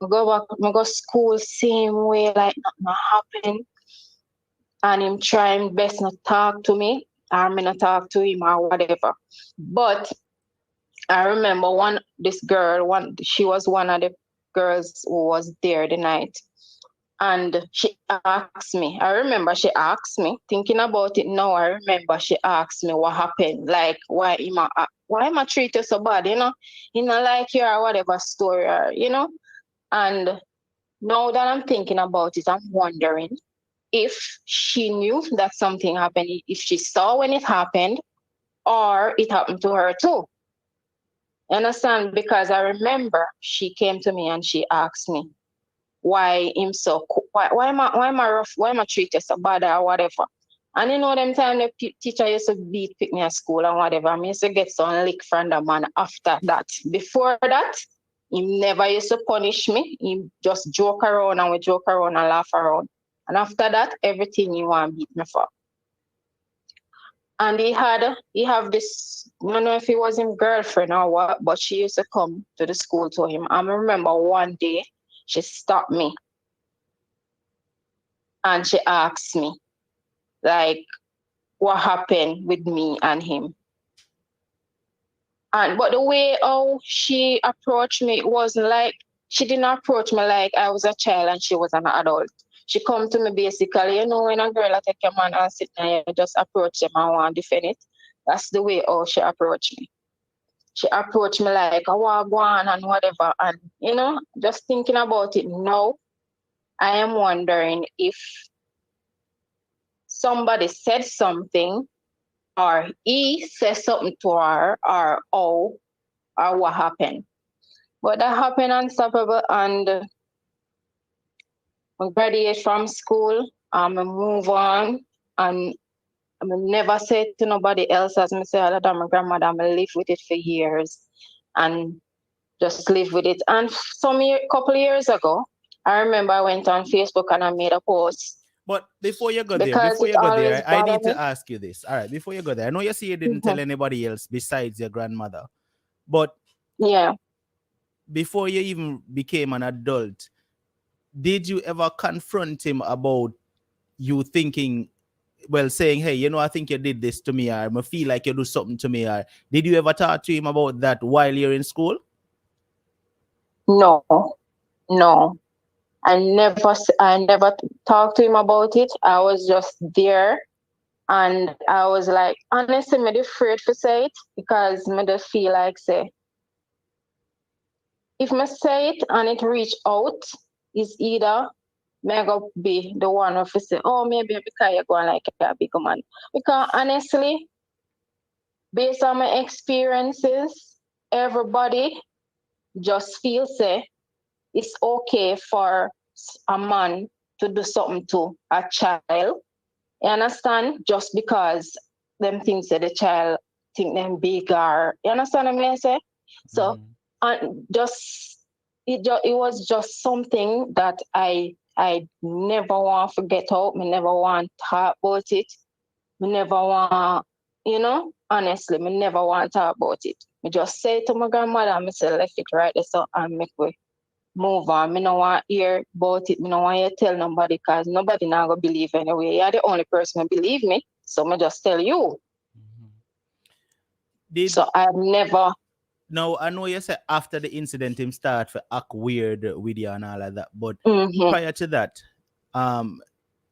I go school same way, like nothing happened. And him trying best not talk to me, or me not talk to him or whatever. But I remember she was one of the girls who was there the night. And she asked me, thinking about it now, I remember she asked me what happened, like why him why am I treat you so bad, like you or whatever story, or, and now that I'm thinking about it, I'm wondering if she knew that something happened, if she saw when it happened, or it happened to her too. You understand? Because I remember she came to me and she asked me why him so why am I rough, why am I treated so bad or whatever. And them time the teacher used to pick me at school and whatever. I used to get some lick from the man after that. Before that, he never used to punish me. He just joke around and we joke around and laugh around. And after that, everything he want to beat me for. And he have this, I don't know if he was his girlfriend or what, but she used to come to the school to him. I remember one day she stopped me and she asked me, like, what happened with me and him. But the way how she approached me, it wasn't like, she didn't approach me like I was a child and she was an adult. She come to me basically, when a girl take a man and sit there, you just approach them and want to defend it. That's the way how she approached me. She approached me like, I want to go on and whatever. And, just thinking about it now, I am wondering if somebody said something or he said something to her or what happened. But that happened unstoppable, and I graduate from school, I move on, and I never say to nobody else as I say that my grandmother, I live with it for years and just live with it. And couple of years ago, I remember I went on Facebook and I made a post. But before you go because there, I need me. to ask you this. All right, before you go there, I know you say you didn't tell anybody else besides your grandmother, but yeah, before you even became an adult, did you ever confront him about you thinking, well, saying, hey, I think you did this to me, or I feel like you do something to me, or did you ever talk to him about that while you're in school? No. I never talked to him about it. I was just there, and I was like, honestly, I'm afraid to say it because I just feel like, say, if I say it and it reach out, is either may go be the one who say, oh, maybe because you're going like a big man. Because honestly, based on my experiences, everybody just feels say it's okay for a man to do something to a child. You understand? Just because them things that the child think them bigger. You understand what I mean? Say? So, and it was just something that I never want to forget out. I never want to talk about it. I never want, honestly, I never want to talk about it. I just say to my grandmother, I say, left it right there so and make way move on. I don't want to hear about it. I don't want you to tell nobody because nobody now going to believe anyway. You're the only person who believe me. So I just tell you. So I've never. Now, I know you said after the incident, him start to act weird with you and all of that. But prior to that,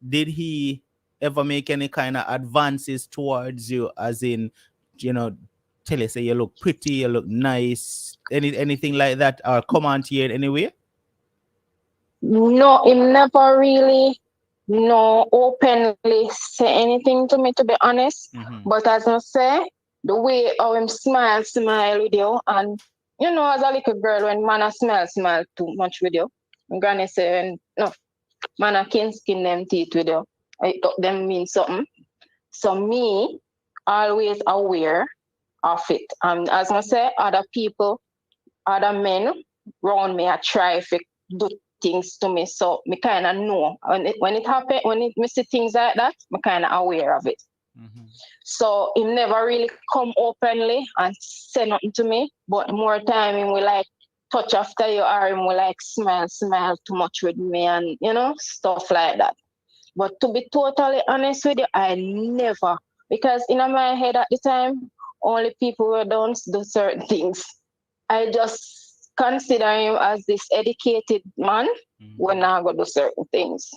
did he ever make any kind of advances towards you, as in, tell you, say you look pretty, you look nice, anything like that, or come on to you in any way? No, he never really openly say anything to me, to be honest. But as I say, the way how him smile with you, and as a little girl, when man smile too much with you, my granny say, no, man a can skin them teeth with you. I thought them mean something. So me, always aware of it. And as I say, other men around me, I try to do things to me. So me kind of know. When it happen, me see things like that, me kind of aware of it. So he never really come openly and say nothing to me. But more time, he will like touch after you, or he will like smile too much with me, and stuff like that. But to be totally honest with you, I never, because in my head at the time, only people who don't do certain things. I just consider him as this educated man when I go do certain things.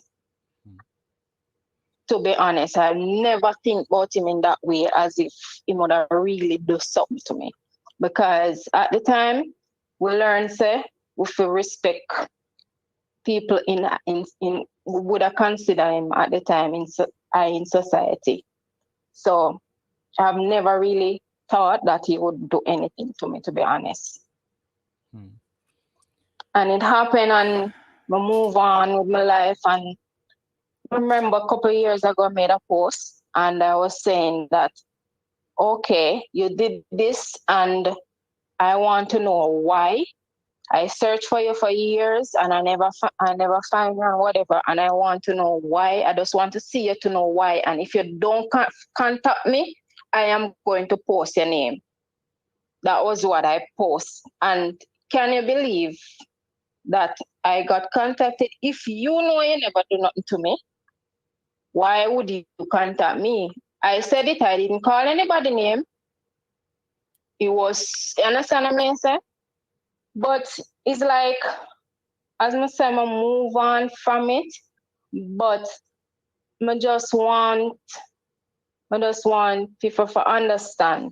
To be honest, I never think about him in that way, as if he would have really do something to me. because at the time we learned say we feel respect people in would I consider him at the time in society. So I've never really thought that he would do anything to me, to be honest. And it happened, and I move on with my life. And I remember a couple of years ago, I made a post, and I was saying that, okay, you did this, and I want to know why. I searched for you for years, and I never find you or whatever, and I want to know why. I just want to see you to know why. And if you don't contact me, I am going to post your name. That was what I post. And can you believe that I got contacted? If you know you never do nothing to me, why would you contact me? I said it, I didn't call anybody name. It was, you understand what I mean? But it's like, as I say, I move on from it, but I just want people to understand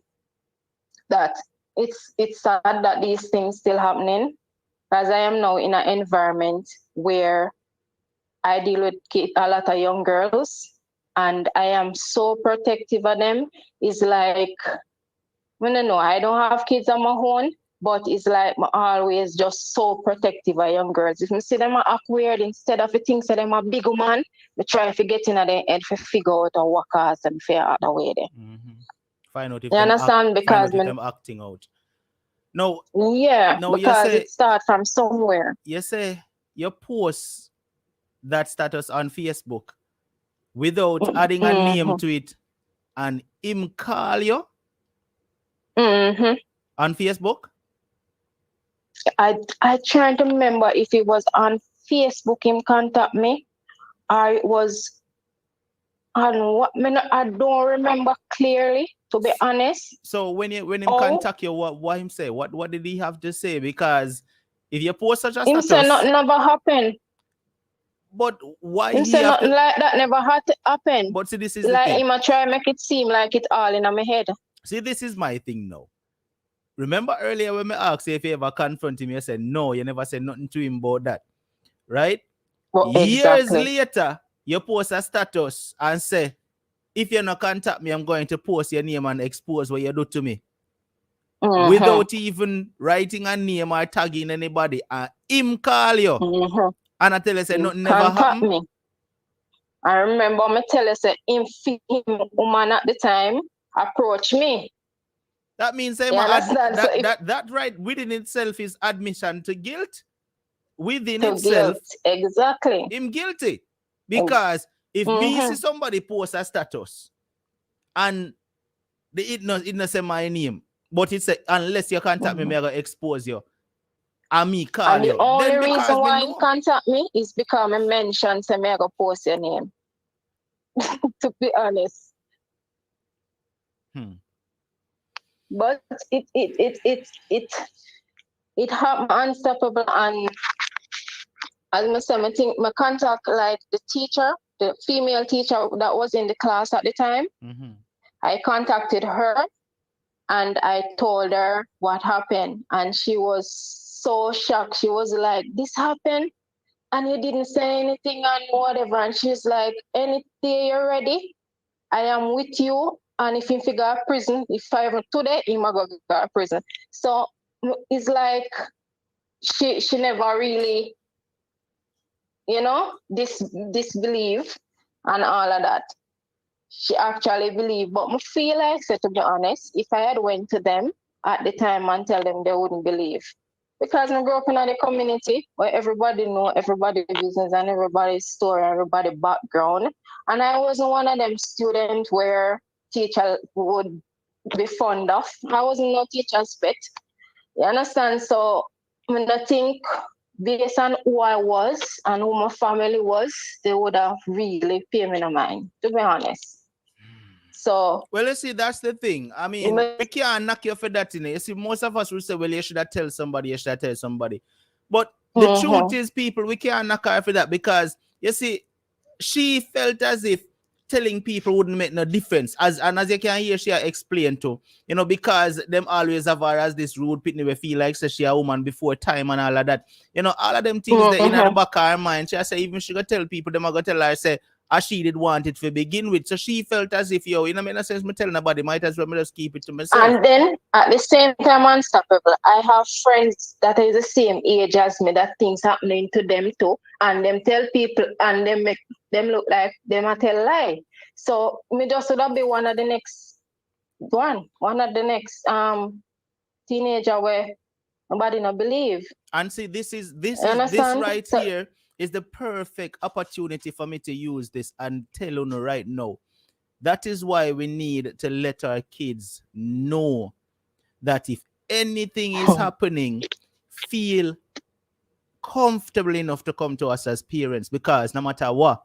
that it's sad that these things still happening, as I am now in an environment where I deal with a lot of young girls, and I am so protective of them. It's like, I don't have kids on my own, but it's like I'm always just so protective of young girls. If I see them act weird, instead of think that them a big man, I try to get in their head to figure out a workers and figure out a way there. Find out if you understand? Because them acting out. No. Yeah, no, because it starts from somewhere. You say you post that status on Facebook without adding a name to it, and him call you on Facebook? I trying to remember if it was on Facebook him contact me, or it was on what, I don't remember clearly, to be honest. So when him contact you, what him say? What did he have to say? Because if you post such a status, him say nothing never happened. But why him say nothing like that never had to happen? But see, this is like the thing. Him a try make it seem like it all in my head. See, this is my thing now. Remember earlier when I asked you if you ever confront him, you said no, you never said nothing to him about that. Right? Well, Years later, you post a status and say, if you not contact me, I'm going to post your name and expose what you do to me. Without even writing a name or tagging anybody. And him call you. And I tell you, say, nothing never happened. Me. I remember me tell you, say, him woman at the time approach me. That means that right within itself is admission to guilt. Within itself, exactly. Him guilty. Because if me see somebody post a status and it not say my name, but it say unless you contact me, I'm gonna expose you. And me call you. And the only reason why you contact me is because I mentioned say me gonna post your name. To be honest. But it happened unstoppable, and as I said, I think my contact like the teacher, the female teacher that was in the class at the time. I contacted her and I told her what happened, and she was so shocked. She was like, "This happened and you didn't say anything and whatever." And she's like, "Any day you're ready, I am with you. And if you figure out prison, if I ever today, you might go to prison." So it's like she never really, disbelieve and all of that. She actually believed, but I feel like, so to be honest, if I had went to them at the time and tell them, they wouldn't believe. Because I grew up in a community where everybody know everybody's business and everybody's story, everybody's background. And I wasn't one of them students where teacher would be fond of. I wasn't no teacher's pet. You understand? So when I think based on who I was and who my family was, they would have really paid me no mind, to be honest. So well, you see, that's the thing. I mean, we can't knock you for that. You see, most of us will say, well, you should have tell somebody, you should have tell somebody. But the truth is, people, we can't knock her for that, because you see, she felt as if telling people wouldn't make no difference. As you can hear, she explained to, because them always have her as this rude pitney we feel like so she a woman before time and all of that. All of them things that in the back of her mind. She say even she go tell people, them go tell her say, as she did want it to begin with. So she felt as if, in a sense, me tell nobody, might as well me just keep it to myself. And then at the same time, unstoppable, I have friends that is the same age as me that things happening to them too. And them tell people and them make them look like them a tell lie. So me just would be one of the next teenager where nobody not believe. And see, this right here is the perfect opportunity for me to use this and tell you right now. That is why we need to let our kids know that if anything is happening, feel comfortable enough to come to us as parents, because no matter what,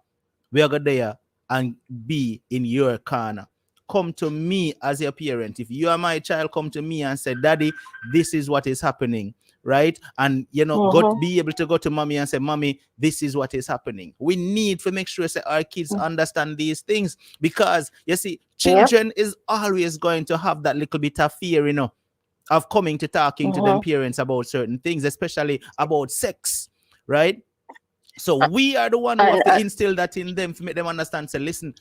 we are going there and be in your corner. Come to me as your parent. If you are my child, come to me and say, Daddy, this is what is happening, right? And, be able to go to mommy and say, Mommy, this is what is happening. We need to make sure that our kids understand these things, because, you see, children is always going to have that little bit of fear, of coming to talking to them parents about certain things, especially about sex, right? So we are the one who have to instill that in them to make them understand. Say, listen,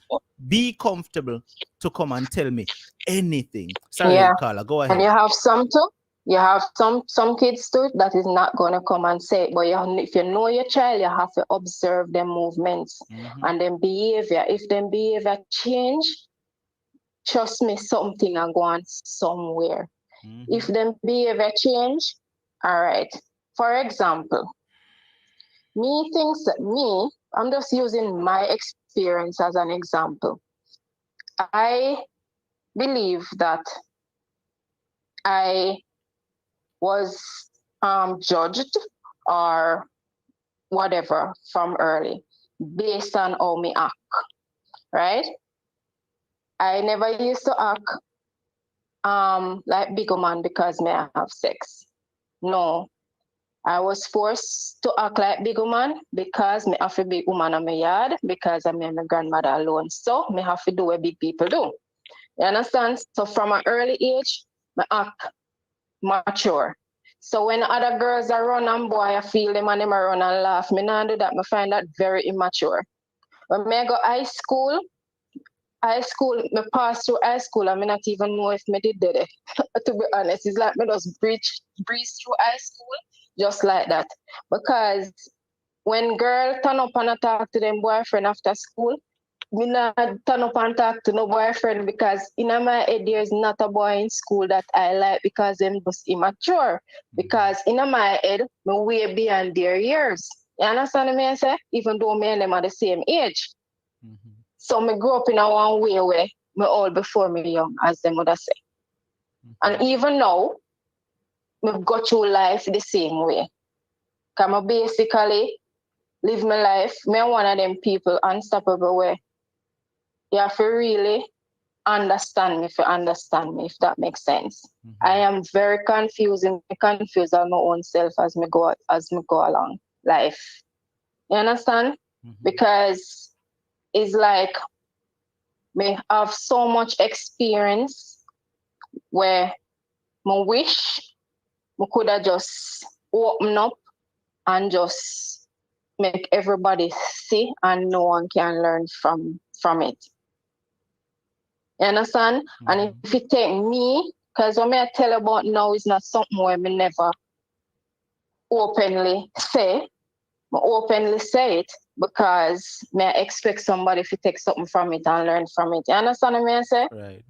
be comfortable to come and tell me anything. Sorry, Carla, go ahead. And you have some too. You have some kids too that is not going to come and say it. But if you know your child, you have to observe their movements and their behavior. If their behavior change, trust me, something are going somewhere. If their behavior change, all right. For example, I'm just using my experience as an example. I believe that I was judged or whatever from early based on how me act, right? I never used to act like big man because me have sex. No. I was forced to act like big woman because me have to be woman in my yard because I'm my grandmother alone. So me have to do what big people do. You understand? So from an early age, me act mature. So when other girls are run and boy, I feel them and them are run and laugh. Me not do that. Me find that very immature. When me go high school, me pass through high school, I may not even know if me did it. To be honest, it's like me just breeze through high school just like that. Because when girl turn up and talk to them boyfriend after school, me not turn up and talk to no boyfriend because in my head there's not a boy in school that I like because them just immature. Because in my head, me way beyond their years. You understand what I say? Even though me and them are the same age. So me grew up in a one way where me old before me young, as them would say. And even now, me go through life the same way. Because I basically live my life. Me one of them people unstoppable where you have to really understand me if that makes sense. I am very confused on my own self as me go along life. You understand? Because it's like me have so much experience where my wish we could have just open up and just make everybody see and no one can learn from it. You understand? And if you take me, because what I tell about now is not something where me never openly say. I openly say it because I expect somebody to take something from it and learn from it. You understand what I say? Right.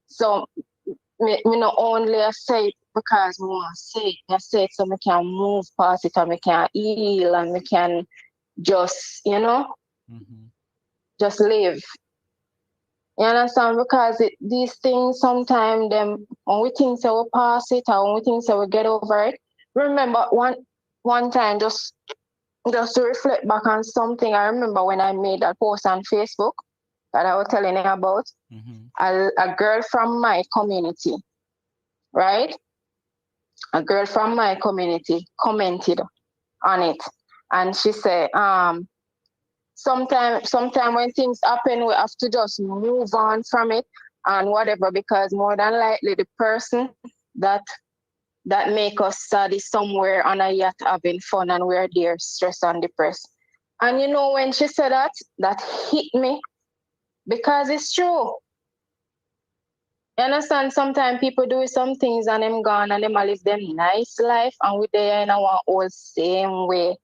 So me not only say it because I want to say it. I say it so I can move past it and I can heal and I can just, just live. You understand? Because these things sometimes when we think so we pass it or when we think so we get over it. Remember one time just to reflect back on something, I remember when I made that post on Facebook that I was telling you about, a girl from my community, right? A girl from my community commented on it. And she said, sometime when things happen, we have to just move on from it and whatever, because more than likely the person that make us sad is somewhere on a yacht having fun, and we're there stressed and depressed. And when she said that hit me, because it's true. You understand? Sometimes people do some things and them gone and them a live them nice life, and we there in our old same way.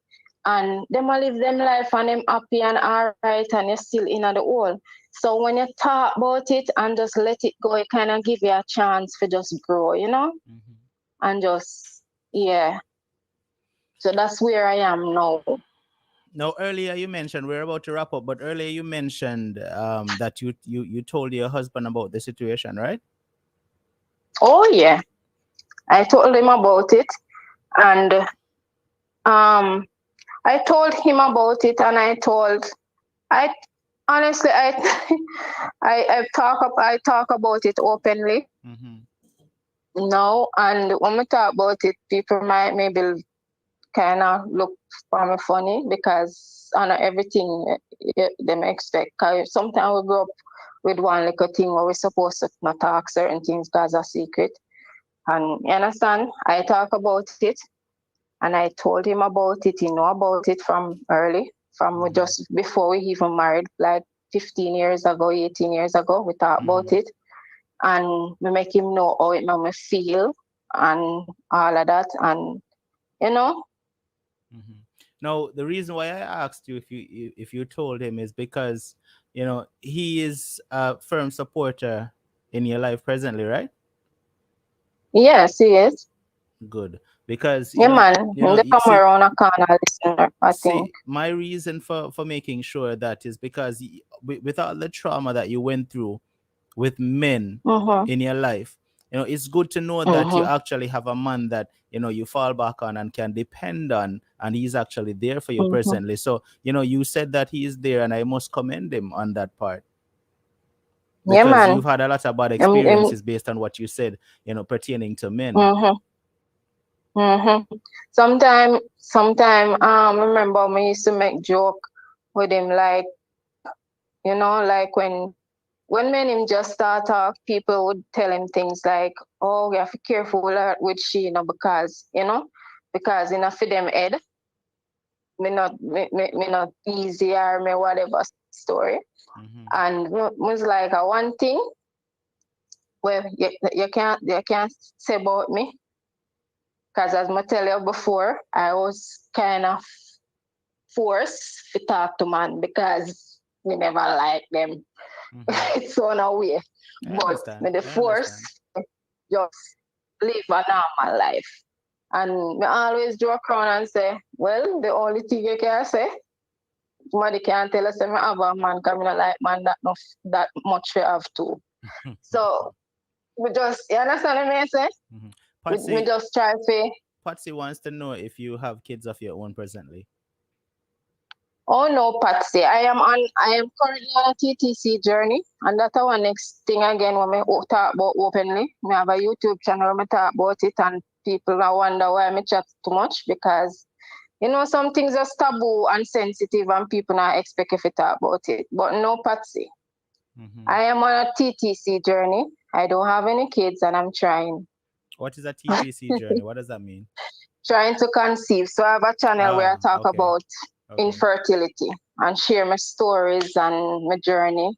And them a live them life and them happy and all right, and you're still in the hole. So when you talk about it and just let it go, it kind of give you a chance for just grow, and just, yeah. So that's where I am now. Now, earlier you mentioned, we're about to wrap up, but earlier you mentioned that you told your husband about the situation, right? Oh yeah, I told him about it, and I told him about it, and I honestly I talk about it openly. No, and when we talk about it, people might maybe kind of look for me funny, because I know everything them expect. Cause sometimes we grow up with one little thing where we're supposed to not talk certain things because a secret. And you understand? I talk about it, and I told him about it. He know about it from early, from just before we even married, like 15 years ago, 18 years ago. We talked about it, and we make him know how it made me feel and all of that, and Now, the reason why I asked you if you told him is because he is a firm supporter in your life presently, right? Yes, he is. Good, because Yeah, man. They you come see, around a corner listener, I think. my reason for making sure that is because with all the trauma that you went through with men in your life, it's good to know that you actually have a man that you fall back on and can depend on, and he's actually there for you presently. So you said that he is there, and I must commend him on that part, Yeah, because man. you've had a lot of bad experiences based on what you said, pertaining to men. Sometime, remember me used to make joke with him, like, like when men him just start talk, people would tell him things like, "Oh, you have to be careful with she, because for them head, me not easy, or me whatever story." And was like a one thing where you can't say about me, because as I tell you before, I was kind of forced to talk to man, because we never like them. It's on our way. But with the force, just live a normal life. And I always joke around and say, well, the only thing you can say, somebody can't tell us if I have a man coming like man that much we have to. So we just, you understand what I say? We just try to. Patsy wants to know if you have kids of your own presently. Oh no, Patsy. I am currently on a TTC journey, and that's our next thing again when we talk about openly. We have a YouTube channel where we talk about it, and people wonder why I chat too much, because some things are taboo and sensitive, and people not expect if we talk about it. But no, Patsy. I am on a TTC journey. I don't have any kids, and I'm trying. What is a TTC journey? What does that mean? Trying to conceive. So I have a channel where I talk about infertility and share my stories and my journey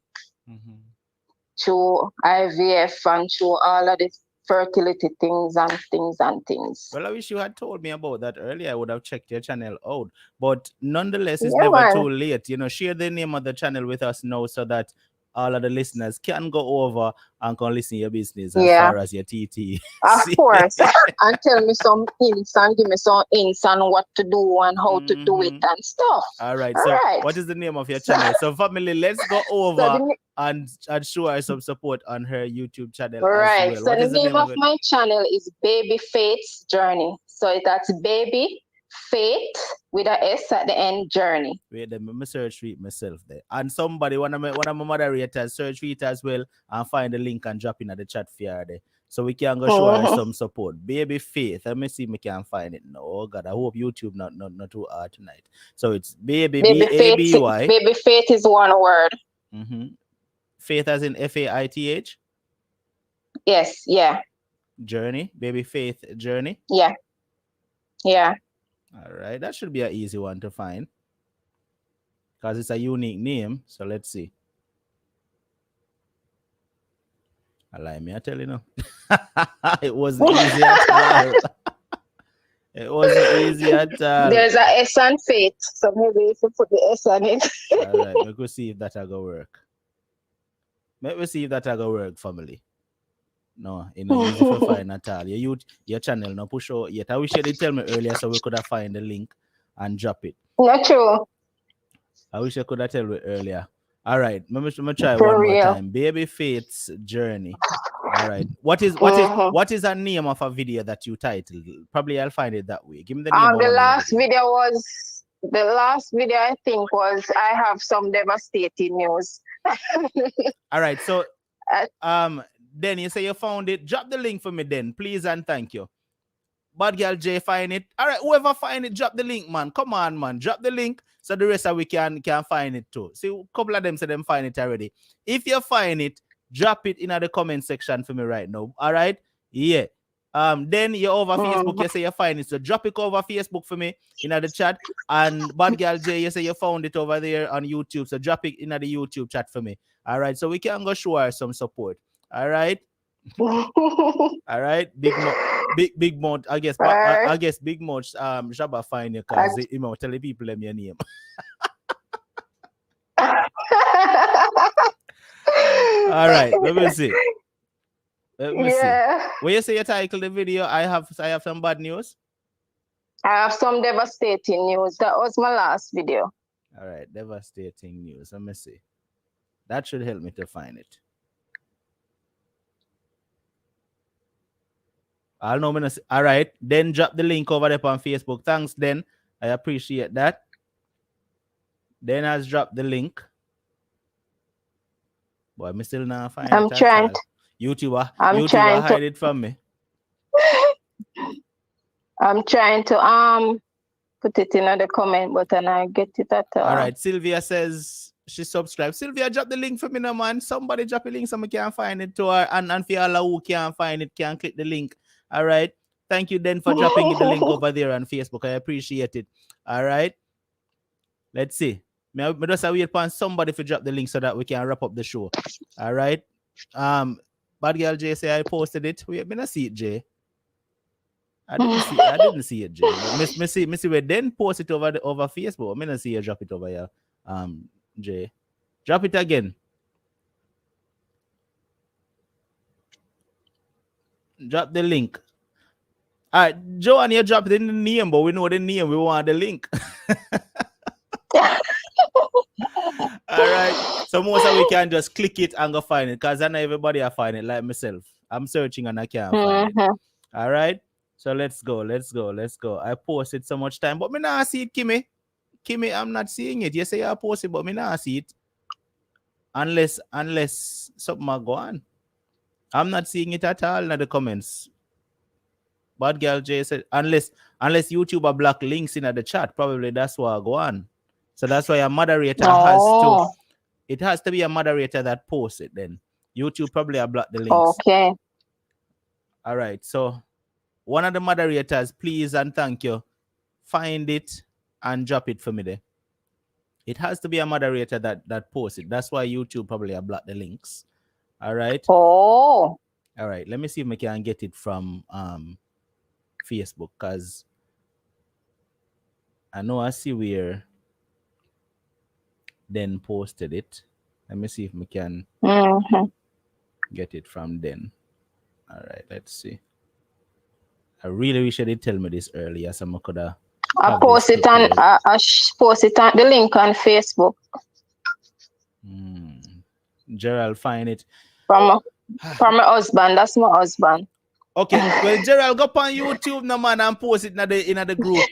through IVF and through all of these fertility things. Well, I wish you had told me about that earlier. I would have checked your channel out. But nonetheless, it's never too late. Share the name of the channel with us now, so that all of the listeners can go over and can listen to your business as far as your TT. Of course. And tell me some hints and give me some hints on what to do and how to do it and stuff. All right. So what is the name of your channel? So family, let's go over and show her some support on her YouTube channel as well. So the name of my channel is Baby Faith's Journey. So that's Baby Faith with a S at the end, Journey. Wait, let me search it myself there. And somebody, one of my moderators, search it as well and find the link and drop in at the chat for you there. so we can go show her some support. Baby Faith. Let me see if we can find it. No, oh God, I hope YouTube not too hard tonight. So it's baby B-A-B-Y. Baby Faith is one word. Faith as in F-A-I-T-H? Yes, yeah. Journey, Baby Faith Journey? Yeah. Yeah. All right, that should be an easy one to find. Because it's a unique name. So let's see. I tell you now. It wasn't easy at all. It wasn't easy at all. There's a S on Faith, so maybe if you put the S on it. All right, we could see if that'll go work. Let me see if that'll go work, family. No, it's not easy to find at all. Your channel no push out yet. I wish you did tell me earlier so we could have find the link and drop it. Not true. I wish I could have told you earlier. All right, let me try For one real. more time. Baby Faith's Journey. All right. What is the name of a video that you titled? Probably I'll find it that way. Give me the name. The last video I think was I have some devastating news. All right. So then you say you found it. Drop the link for me then, please and thank you. Bad girl J find it. All right, whoever find it, drop the link, man. Come on, man. Drop the link so the rest of we can find it too. See, a couple of them say them find it already. If you find it, drop it in the comment section for me right now. All right? Yeah. Then you're over Facebook, you say you find it. So drop it over Facebook for me in the chat. And Bad Girl J, you say you found it over there on YouTube. So drop it in the YouTube chat for me. All right. So we can go show her some support. All right. All right. Big mouth. I guess big mouth Jabba find you because you know tell the people them your name. All right. Let me see. Let me see. When you say you title the video, I have some bad news. I have some devastating news. That was my last video. All right, devastating news. Let me see. That should help me to find it. I'll know. All right, then drop the link over there on Facebook. Thanks, then. I appreciate that. Then I'll drop the link. Boy, I'm still not finding it. I'm trying. YouTuber hide it from me. I'm trying to put it in the comment button. I get it at all right. Sylvia says she subscribed. Sylvia, drop the link for me now, man. Somebody drop a link so I can find it to her. And for all who can't find it, can click the link. All right. Thank you then for dropping the link over there on Facebook. I appreciate it. All right. Let's see. I just wait upon somebody to drop the link so that we can wrap up the show. All right. Bad girl Jay say I posted it. Wait, I see it, Jay. I didn't see it, Jay. Me see we then post it over Facebook. I see you drop it over here. Jay. Drop it again. Drop the link. All right, Joanne, you dropped the name, but we know the name. We want the link. All right. So most of we can just click it and go find it because I know everybody I find it like myself. I'm searching and I can't find it. All right. So let's go. I posted so much time, but me not see it, Kimmy. Kimmy, I'm not seeing it. You say I posted, but me not see it. Unless something might go on. I'm not seeing it at all in the comments. Bad girl Jay said, unless YouTube block links in the chat, probably that's what I go on. So that's why a moderator has to be a moderator that posts it then. YouTube probably have blocked the links. Okay. All right. So one of the moderators, please and thank you, find it and drop it for me there. It has to be a moderator that posts it. That's why YouTube probably have blocked the links. All right. Oh. All right. Let me see if I can get it from Facebook because I know I see where then posted it. Let me see if we can get it from then. All right, let's see. I really wish I did tell me this earlier, so I could have. I post it on the link on Facebook. Gerald, find it from my husband. That's my husband. Okay, well, Gerald, go up on YouTube now, man, and post it in the group.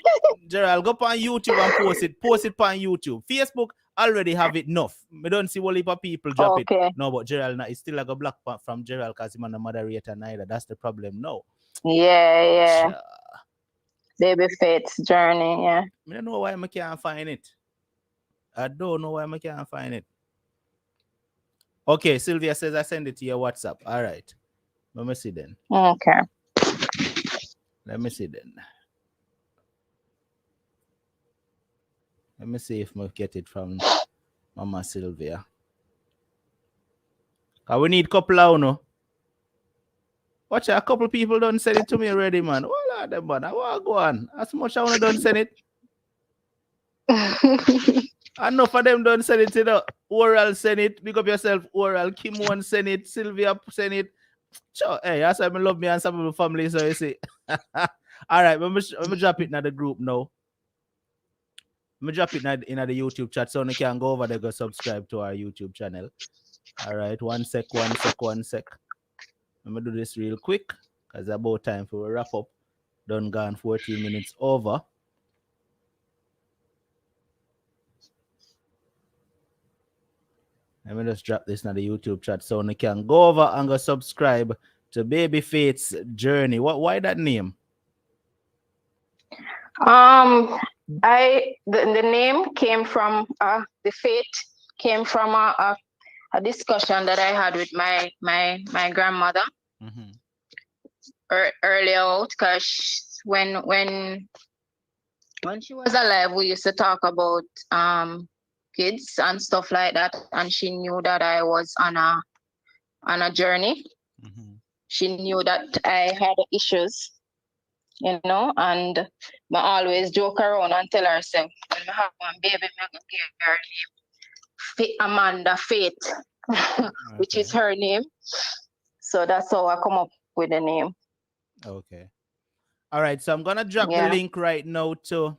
Gerald, go up on YouTube and post it on YouTube. Facebook, already have it enough. Me don't see what heap of people drop Okay. it. No, but Gerald, now it's still like a black part from Gerald because he's not a moderator neither. That's the problem. No. Yeah. Baby Faith's journey, yeah. I don't know why I can't find it. I don't know why I can't find it. Okay, Sylvia says I send it to your WhatsApp. All right. Let me see then. Okay. Let me see then. Let me see if we get it from Mama Sylvia. Cause we need couple now, no? Watch, a couple people don't send it to me already, man. What are them, man? I want to go on. As much I want to don't send it. Enough of them don't send it, you know. Oral send it. Pick up yourself, Oral. Kim one send it. Sylvia send it. Sure. Hey, that's why I love me and some of the family, so you see. All right, let me drop it in the group now. Let me drop it in the YouTube chat so you can go over there, go subscribe to our YouTube channel. All right, one sec. Let me do this real quick because it's about time for a wrap up. Done gone 14 minutes over. Let me just drop this in the YouTube chat so you can go over and go subscribe to Baby Faith's journey. Why that name? The name came from the Faith came from a discussion that I had with my grandmother earlier out, because when she was alive, we used to talk about kids and stuff like that, and she knew that I was on a journey. She knew that I had issues, you know, and I always joke around and tell herself, when I have one baby, I'm going to give her name Amanda Faith, which is her name. So that's how I come up with the name. Okay. All right. So I'm going to drop the link right now to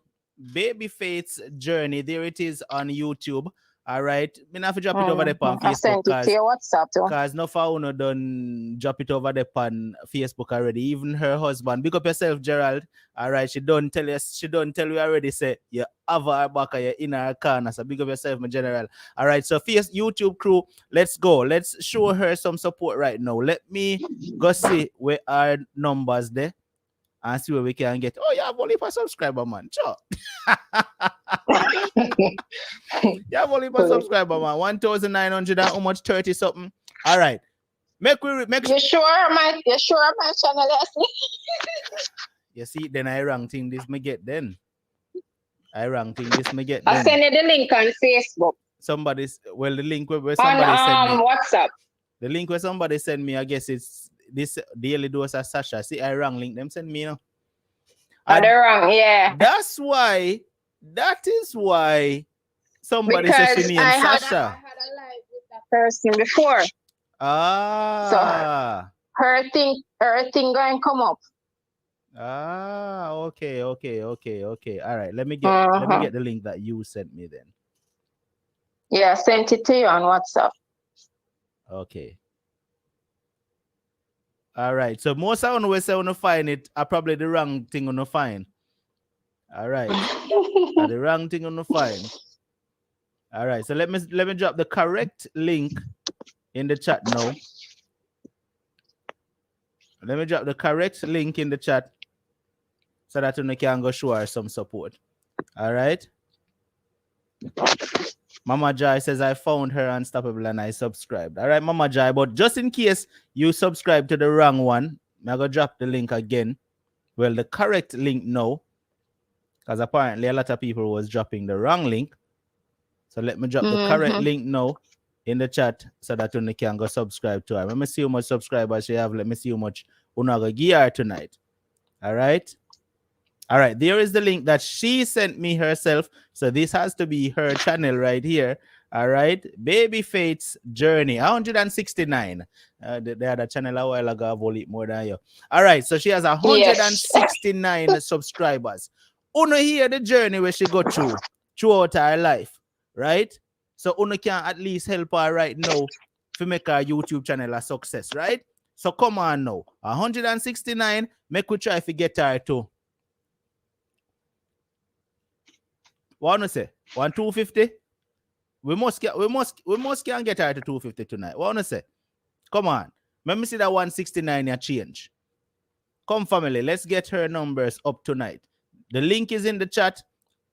Baby Faith's journey. There it is on YouTube. All right. I have to drop it over there on Facebook. I sent it to your WhatsApp too. Because no fauna done drop it over there on Facebook already. Even her husband. Big up yourself, Gerald. All right. She don't tell you already. Say you have her back or you're in her corner. So big up yourself, my general. All right. So first, YouTube crew, let's go. Let's show her some support right now. Let me go see where our numbers there and see where we can get. Oh, you have only for subscriber, man. Sure. You have only for subscriber, man. 1,900 and how much? 30 something. All right. Make You sure my channel is? You see, then I rank thing this me get then. I'll send you the link on Facebook. The link where somebody sent me. WhatsApp. The link where somebody sent me, I guess it's this daily dose of Sasha. See, I wrong link them send me, you know. They're wrong, yeah. That is why somebody said she named Sasha. I had a live with that person before. So her thing going to come up. Okay. All right. Let me get the link that you sent me then. Yeah, I sent it to you on WhatsApp. Okay. All right. So most I want to find it are probably the wrong thing on the find. All right. The wrong thing on the find. All right. So let me drop the correct link in the chat now. Let me drop the correct link in the chat so that you can go show her some support. All right. Mama Jai says I found her unstoppable and I subscribed. All right, Mama Jai. But just in case you subscribe to the wrong one, I'm going to drop the link again. Well, the correct link now. Because apparently a lot of people was dropping the wrong link. So let me drop the correct link now in the chat so that you can go subscribe to her. Let me see how much subscribers she have. Let me see how much Unaga give her tonight. All right. All right, there is the link that she sent me herself. So this has to be her channel right here. All right, Baby Faith's journey, 169. They had a channel a while ago, I've only more than you. All right, so she has 169 subscribers. Uno hear the journey where she go throughout her life, right? So Uno can at least help her right now to make her YouTube channel a success, right? So come on now, 169, make we try to get her to. What want to say? 1,250? We must can get her to 250 tonight. What wanna say? Come on. Let me see that 169 ya change. Come, family, let's get her numbers up tonight. The link is in the chat.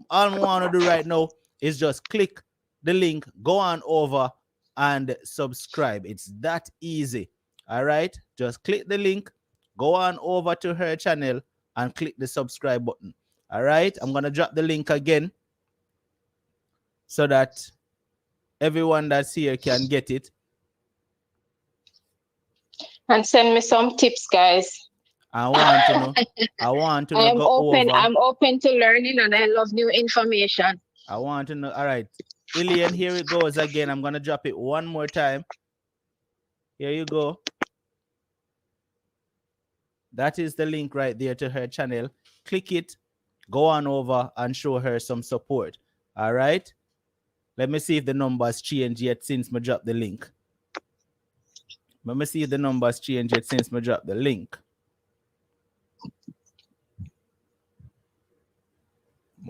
All I want to do right now is just click the link, go on over and subscribe. It's that easy. All right. Just click the link, go on over to her channel and click the subscribe button. All right. I'm going to drop the link again so that everyone that's here can get it. And send me some tips, guys. I want to know. I'm open to learning and I love new information. I want to know. All right. Ilian, here it goes again. I'm going to drop it one more time. Here you go. That is the link right there to her channel. Click it, go on over and show her some support. All right. Let me see if the numbers change yet since I dropped the link. Let me see if the numbers change yet since I dropped the link.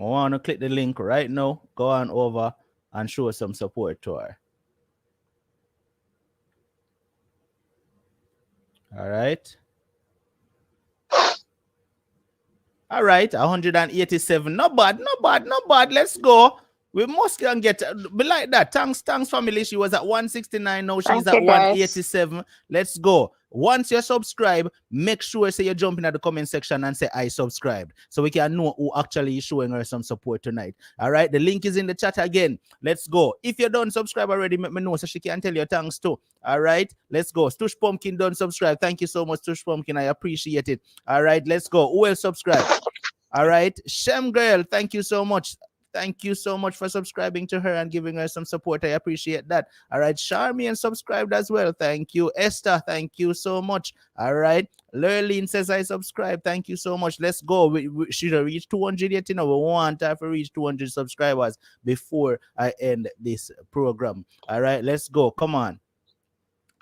I want to click the link right now. Go on over and show some support to her. All right. All right, 187. Not bad. Let's go. We must can get be like that. Thanks, family. She was at 169. Now she's at 187. Let's go. Once you subscribe, make sure say you jump in at the comment section and say I subscribed, so we can know who actually is showing her some support tonight. All right, the link is in the chat again. Let's go. If you don't subscribe already, let me know so she can tell you thanks too. All right, let's go. Stush Pumpkin don't subscribe. Thank you so much, Stush Pumpkin. I appreciate it. All right, let's go. Who will subscribe? All right, Shem Girl, thank you so much. Thank you so much for subscribing to her and giving her some support. I appreciate that. All right, Charmian subscribed as well. Thank you. Esther, thank you so much. All right, Lurleen says I subscribe. Thank you so much. Let's go. We should have reached 200 yet. You know, we want her to reach 200 subscribers before I end this program. All right, let's go. Come on.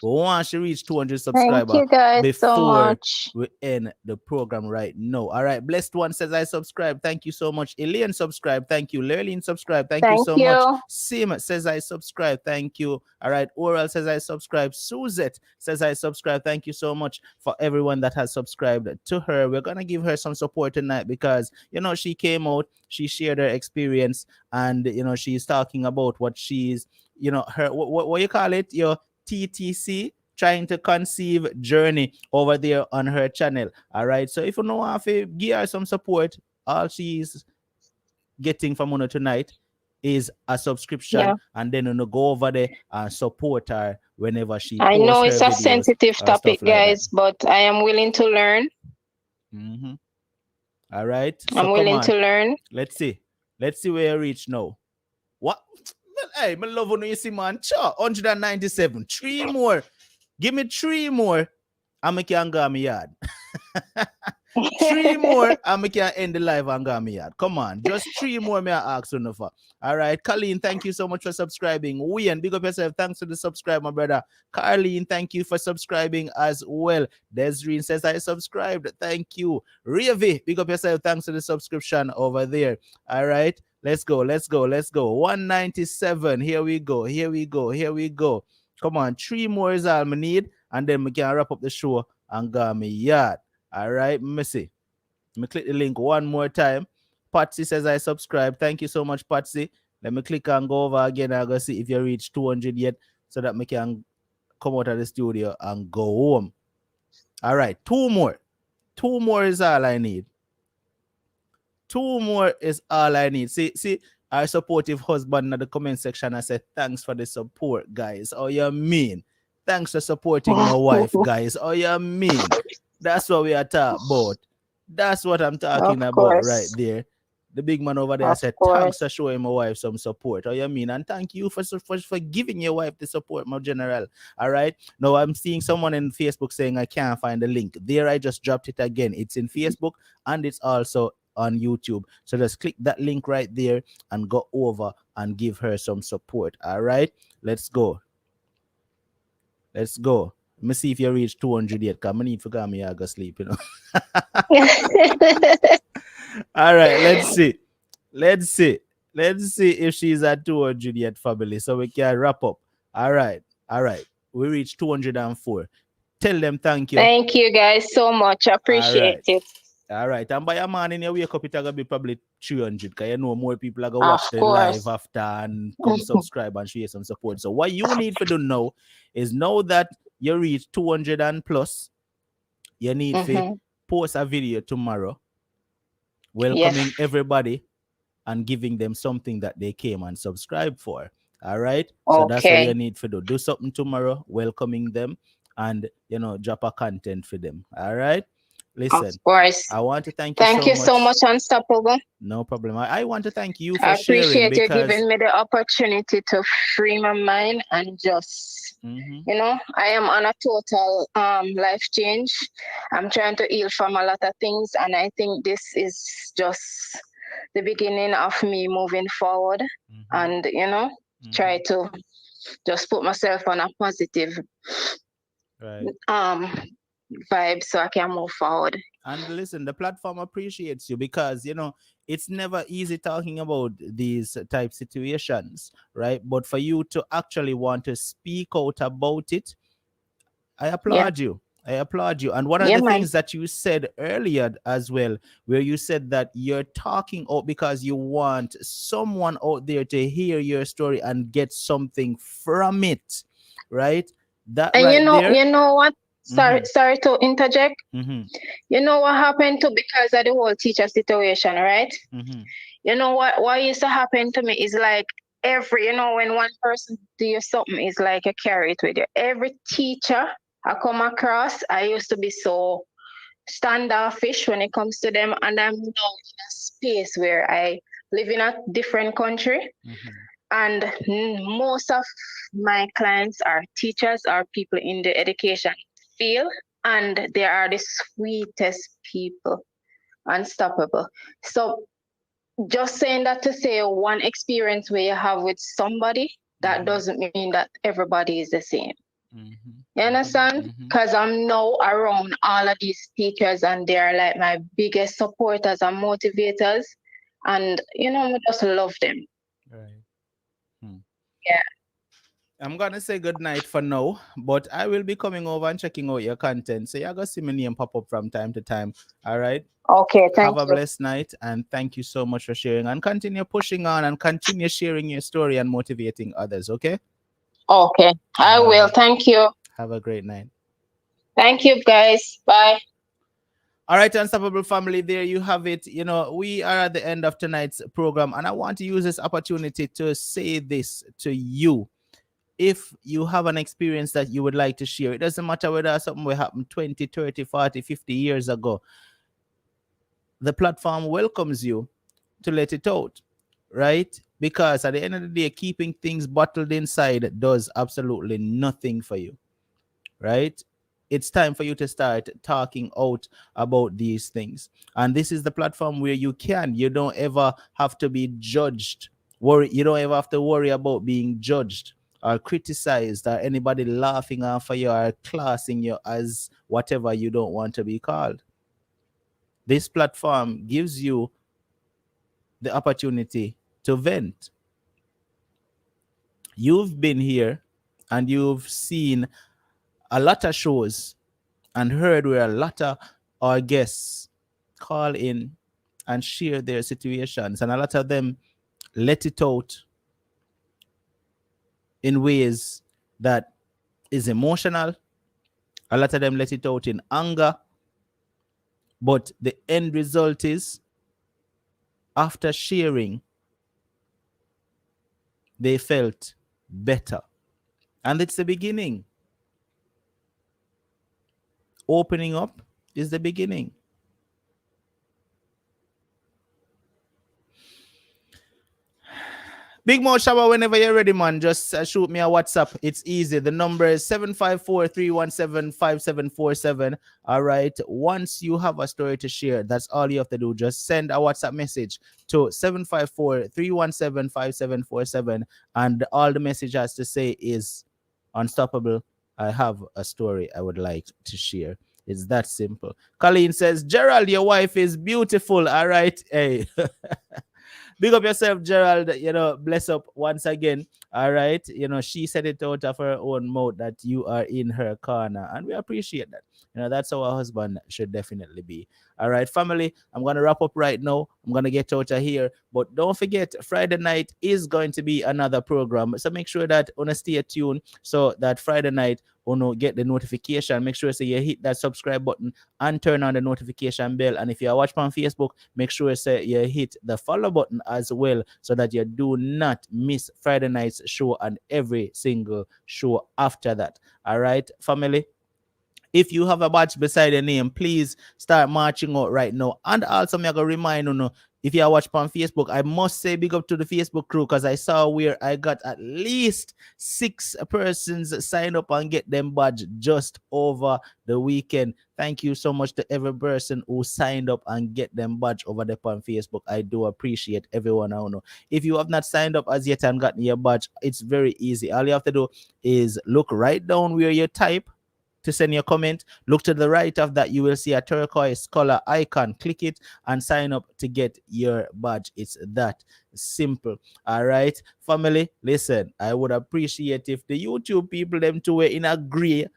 We want to reach 200 subscribers. Thank you guys before so much. we end the program right now. All right, Blessed One says I subscribe. Thank you so much. Elaine subscribe. Thank you. Lurleen subscribe. Thank you so much. Sim says I subscribe. Thank you. All right, Oral says I subscribe. Suzette says I subscribe. Thank you so much for everyone that has subscribed to her. We're gonna give her some support tonight because you know she came out, she shared her experience, and you know she's talking about what she's, you know, her what you call it, your TTC, trying to conceive journey over there on her channel. All right, so if you know how to give her some support, all she's getting from Uno tonight is a subscription, and then you go over there and support her whenever she posts. I know it's a sensitive topic, guys, but I am willing to learn. All right, so I'm willing to learn. Let's see where you reach now. What? Hey, my love when you see man, 197. 3 more. Give me 3 more. And I can go my yard. 3 more and I can end the live and go my yard. Come on. Just 3 more may I ask you for. All right. Colleen, thank you so much for subscribing. Wayne, big up yourself. Thanks for the subscribe, my brother. Carleen, thank you for subscribing as well. Desreen says I subscribed. Thank you. Ravi, big up yourself. Thanks for the subscription over there. All right. Let's go. 197. Here we go. Come on. 3 more is all I need. And then we can wrap up the show and go me yard. All right. Let me see. Let me click the link one more time. Patsy says I subscribe. Thank you so much, Patsy. Let me click and go over again. I'll go see if you reach 200 yet so that we can come out of the studio and go home. All right. 2 more. 2 more is all I need. 2 more is all I need. See, our supportive husband in the comment section. I said, thanks for the support, guys. Oh, you mean? Thanks for supporting my wife, guys. Oh, you mean? That's what we are talking about. That's what I'm talking about right there. The big man over there said, thanks for showing my wife some support. Oh, you mean? And thank you for giving your wife the support, my general. All right. Now, I'm seeing someone in Facebook saying I can't find the link. There, I just dropped it again. It's in Facebook and it's also on YouTube. So just click that link right there and go over and give her some support. All right. Let's go. Let me see if you reach 200 yet. Because I need to go me I go sleep, you know. All right, let's see. Let's see if she's at 200 yet, family, so we can wrap up. All right. We reached 204. Tell them thank you. Thank you guys so much. All Appreciate right. it. All right. And by a morning, you wake up, it's going to be probably 300 because you know more people are going to Of watch the live course. after and come subscribe and share some support. So, what you need to do now is know that you reach 200 and plus, you need to post a video tomorrow welcoming everybody and giving them something that they came and subscribed for. All right. So that's what you need to do. Do something tomorrow, welcoming them, and drop a content for them. All right. Listen, of course. I want to thank you Thank you so much, Unstoppable. No problem. I want to thank you for I sharing appreciate you because giving me the opportunity to free my mind and just, I am on a total life change. I'm trying to heal from a lot of things, and I think this is just the beginning of me moving forward and, try to just put myself on a positive vibe so I can move forward. And listen, the platform appreciates you because it's never easy talking about these type situations, right? But for you to actually want to speak out about it, I applaud you. I applaud you. And one of the things that you said earlier as well, where you said that you're talking out because you want someone out there to hear your story and get something from it, right? That and right you know what? Sorry to interject. You know what happened to because of the whole teacher situation, right? You know what used to happen to me is like when one person do you something, is like you carry it with you. Every teacher I come across, I used to be so standoffish when it comes to them, and I'm now in a space where I live in a different country. And most of my clients are teachers or people in the education field, and they are the sweetest people, unstoppable. So just saying that to say one experience where you have with somebody, that doesn't mean that everybody is the same. You understand? Because I'm now around all of these teachers, and they're like my biggest supporters and motivators. And, I just love them. Right. Yeah. I'm gonna say good night for now, but I will be coming over and checking out your content. So you're gonna see my name pop up from time to time. All right. Okay, thank you. Have a blessed night, and thank you so much for sharing. And continue pushing on and continue sharing your story and motivating others. Okay. Okay, I will. Thank you. Have a great night. Thank you, guys. Bye. All right, Unstoppable family, there you have it. We are at the end of tonight's program, and I want to use this opportunity to say this to you. If you have an experience that you would like to share, it doesn't matter whether something will happen 20, 30, 40, 50 years ago. The platform welcomes you to let it out, right? Because at the end of the day, keeping things bottled inside does absolutely nothing for you, right? It's time for you to start talking out about these things. And this is the platform where you don't ever have to be judged. You don't ever have to worry about being judged or criticized or anybody laughing off of you or classing you as whatever you don't want to be called. This platform gives you the opportunity to vent. You've been here and you've seen a lot of shows and heard where a lot of our guests call in and share their situations, and a lot of them let it out in ways that is emotional. A lot of them let it out in anger, but the end result is, after sharing, they felt better. And it's the beginning. Opening up is the beginning. Big Mo Shabba, whenever you're ready, man, just shoot me a WhatsApp. It's easy. The number is 754-317-5747. All right. Once you have a story to share, that's all you have to do. Just send a WhatsApp message to 754-317-5747. And all the message has to say is, Unstoppable, I have a story I would like to share. It's that simple. Colleen says, Gerald, your wife is beautiful. All right. Hey. Big up yourself, Gerald. Bless up once again. All right. She said it out of her own mouth that you are in her corner, and we appreciate that. That's how a husband should definitely be. All right, family. I'm gonna wrap up right now. I'm gonna get out of here, but don't forget, Friday night is going to be another program. So make sure that stay tuned so that Friday night get the notification. Make sure you hit that subscribe button and turn on the notification bell. And if you are watching on Facebook, make sure you hit the follow button as well so that you do not miss Friday night's show and every single show after that. All right, family. If you have a badge beside your name, please start marching out right now. And also, I'm going to remind you, if you are watching on Facebook, I must say big up to the Facebook crew because I saw where I got at least 6 persons sign up and get them badge just over the weekend. Thank you so much to every person who signed up and get them badge over there on Facebook. I do appreciate everyone. I know. If you have not signed up as yet and gotten your badge, it's very easy. All you have to do is look right down where you type to send your comment. Look to the right of that. You will see a turquoise color icon. Click it and sign up to get your badge. It's that simple. All right, family. Listen, I would appreciate if the YouTube people them two were in a gray.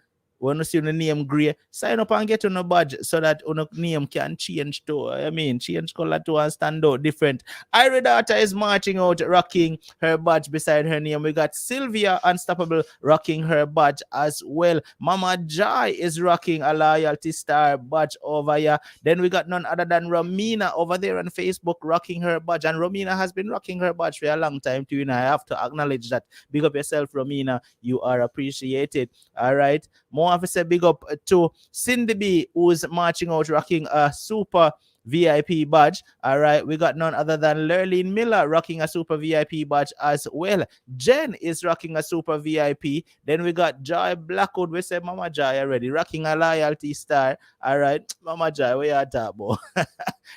When you see the name gray, sign up and get on a badge so that your name can change to, change color to and stand out different. Irie daughter is marching out, rocking her badge beside her name. We got Sylvia Unstoppable rocking her badge as well. Mama Joy is rocking a loyalty star badge over here. Then we got none other than Romina over there on Facebook rocking her badge. And Romina has been rocking her badge for a long time too. I have to acknowledge that. Big up yourself, Romina. You are appreciated. All right. More officer, big up to Cindy B, who's marching out rocking a super VIP badge. All right, we got none other than Lurleen Miller rocking a super VIP badge as well. Jen is rocking a super VIP. Then we got Joy Blackwood. We said Mama Joy already rocking a loyalty star. All right, Mama Joy, where you at, Tabo?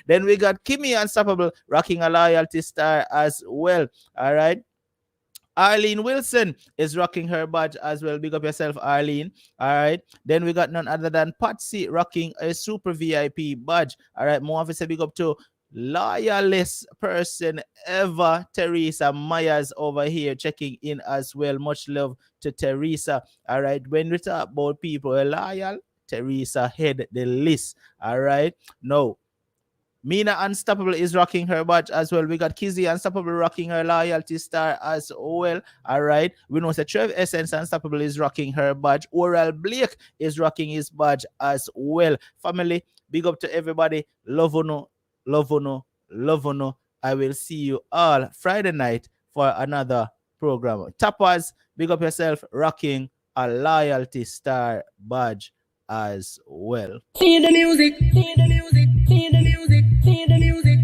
Then we got Kimmy Unstoppable rocking a loyalty star as well. All right. Arlene Wilson is rocking her badge as well. Big up yourself, Arlene. All right. Then we got none other than Patsy rocking a super VIP badge. All right. More officer, big up to loyalist person ever, Teresa Myers over here checking in as well. Much love to Teresa. All right. When we talk about people loyal, Teresa head the list. All right. No. Mina Unstoppable is rocking her badge as well. We got Kizzy Unstoppable rocking her loyalty star as well. All right. We know that Trev Essence Unstoppable is rocking her badge. Oral Blake is rocking his badge as well. Family, big up to everybody. Love uno, love uno, love uno. I will see you all Friday night for another program. Tappers, big up yourself, rocking a loyalty star badge as well. See the music, see the music, see the music, see the music.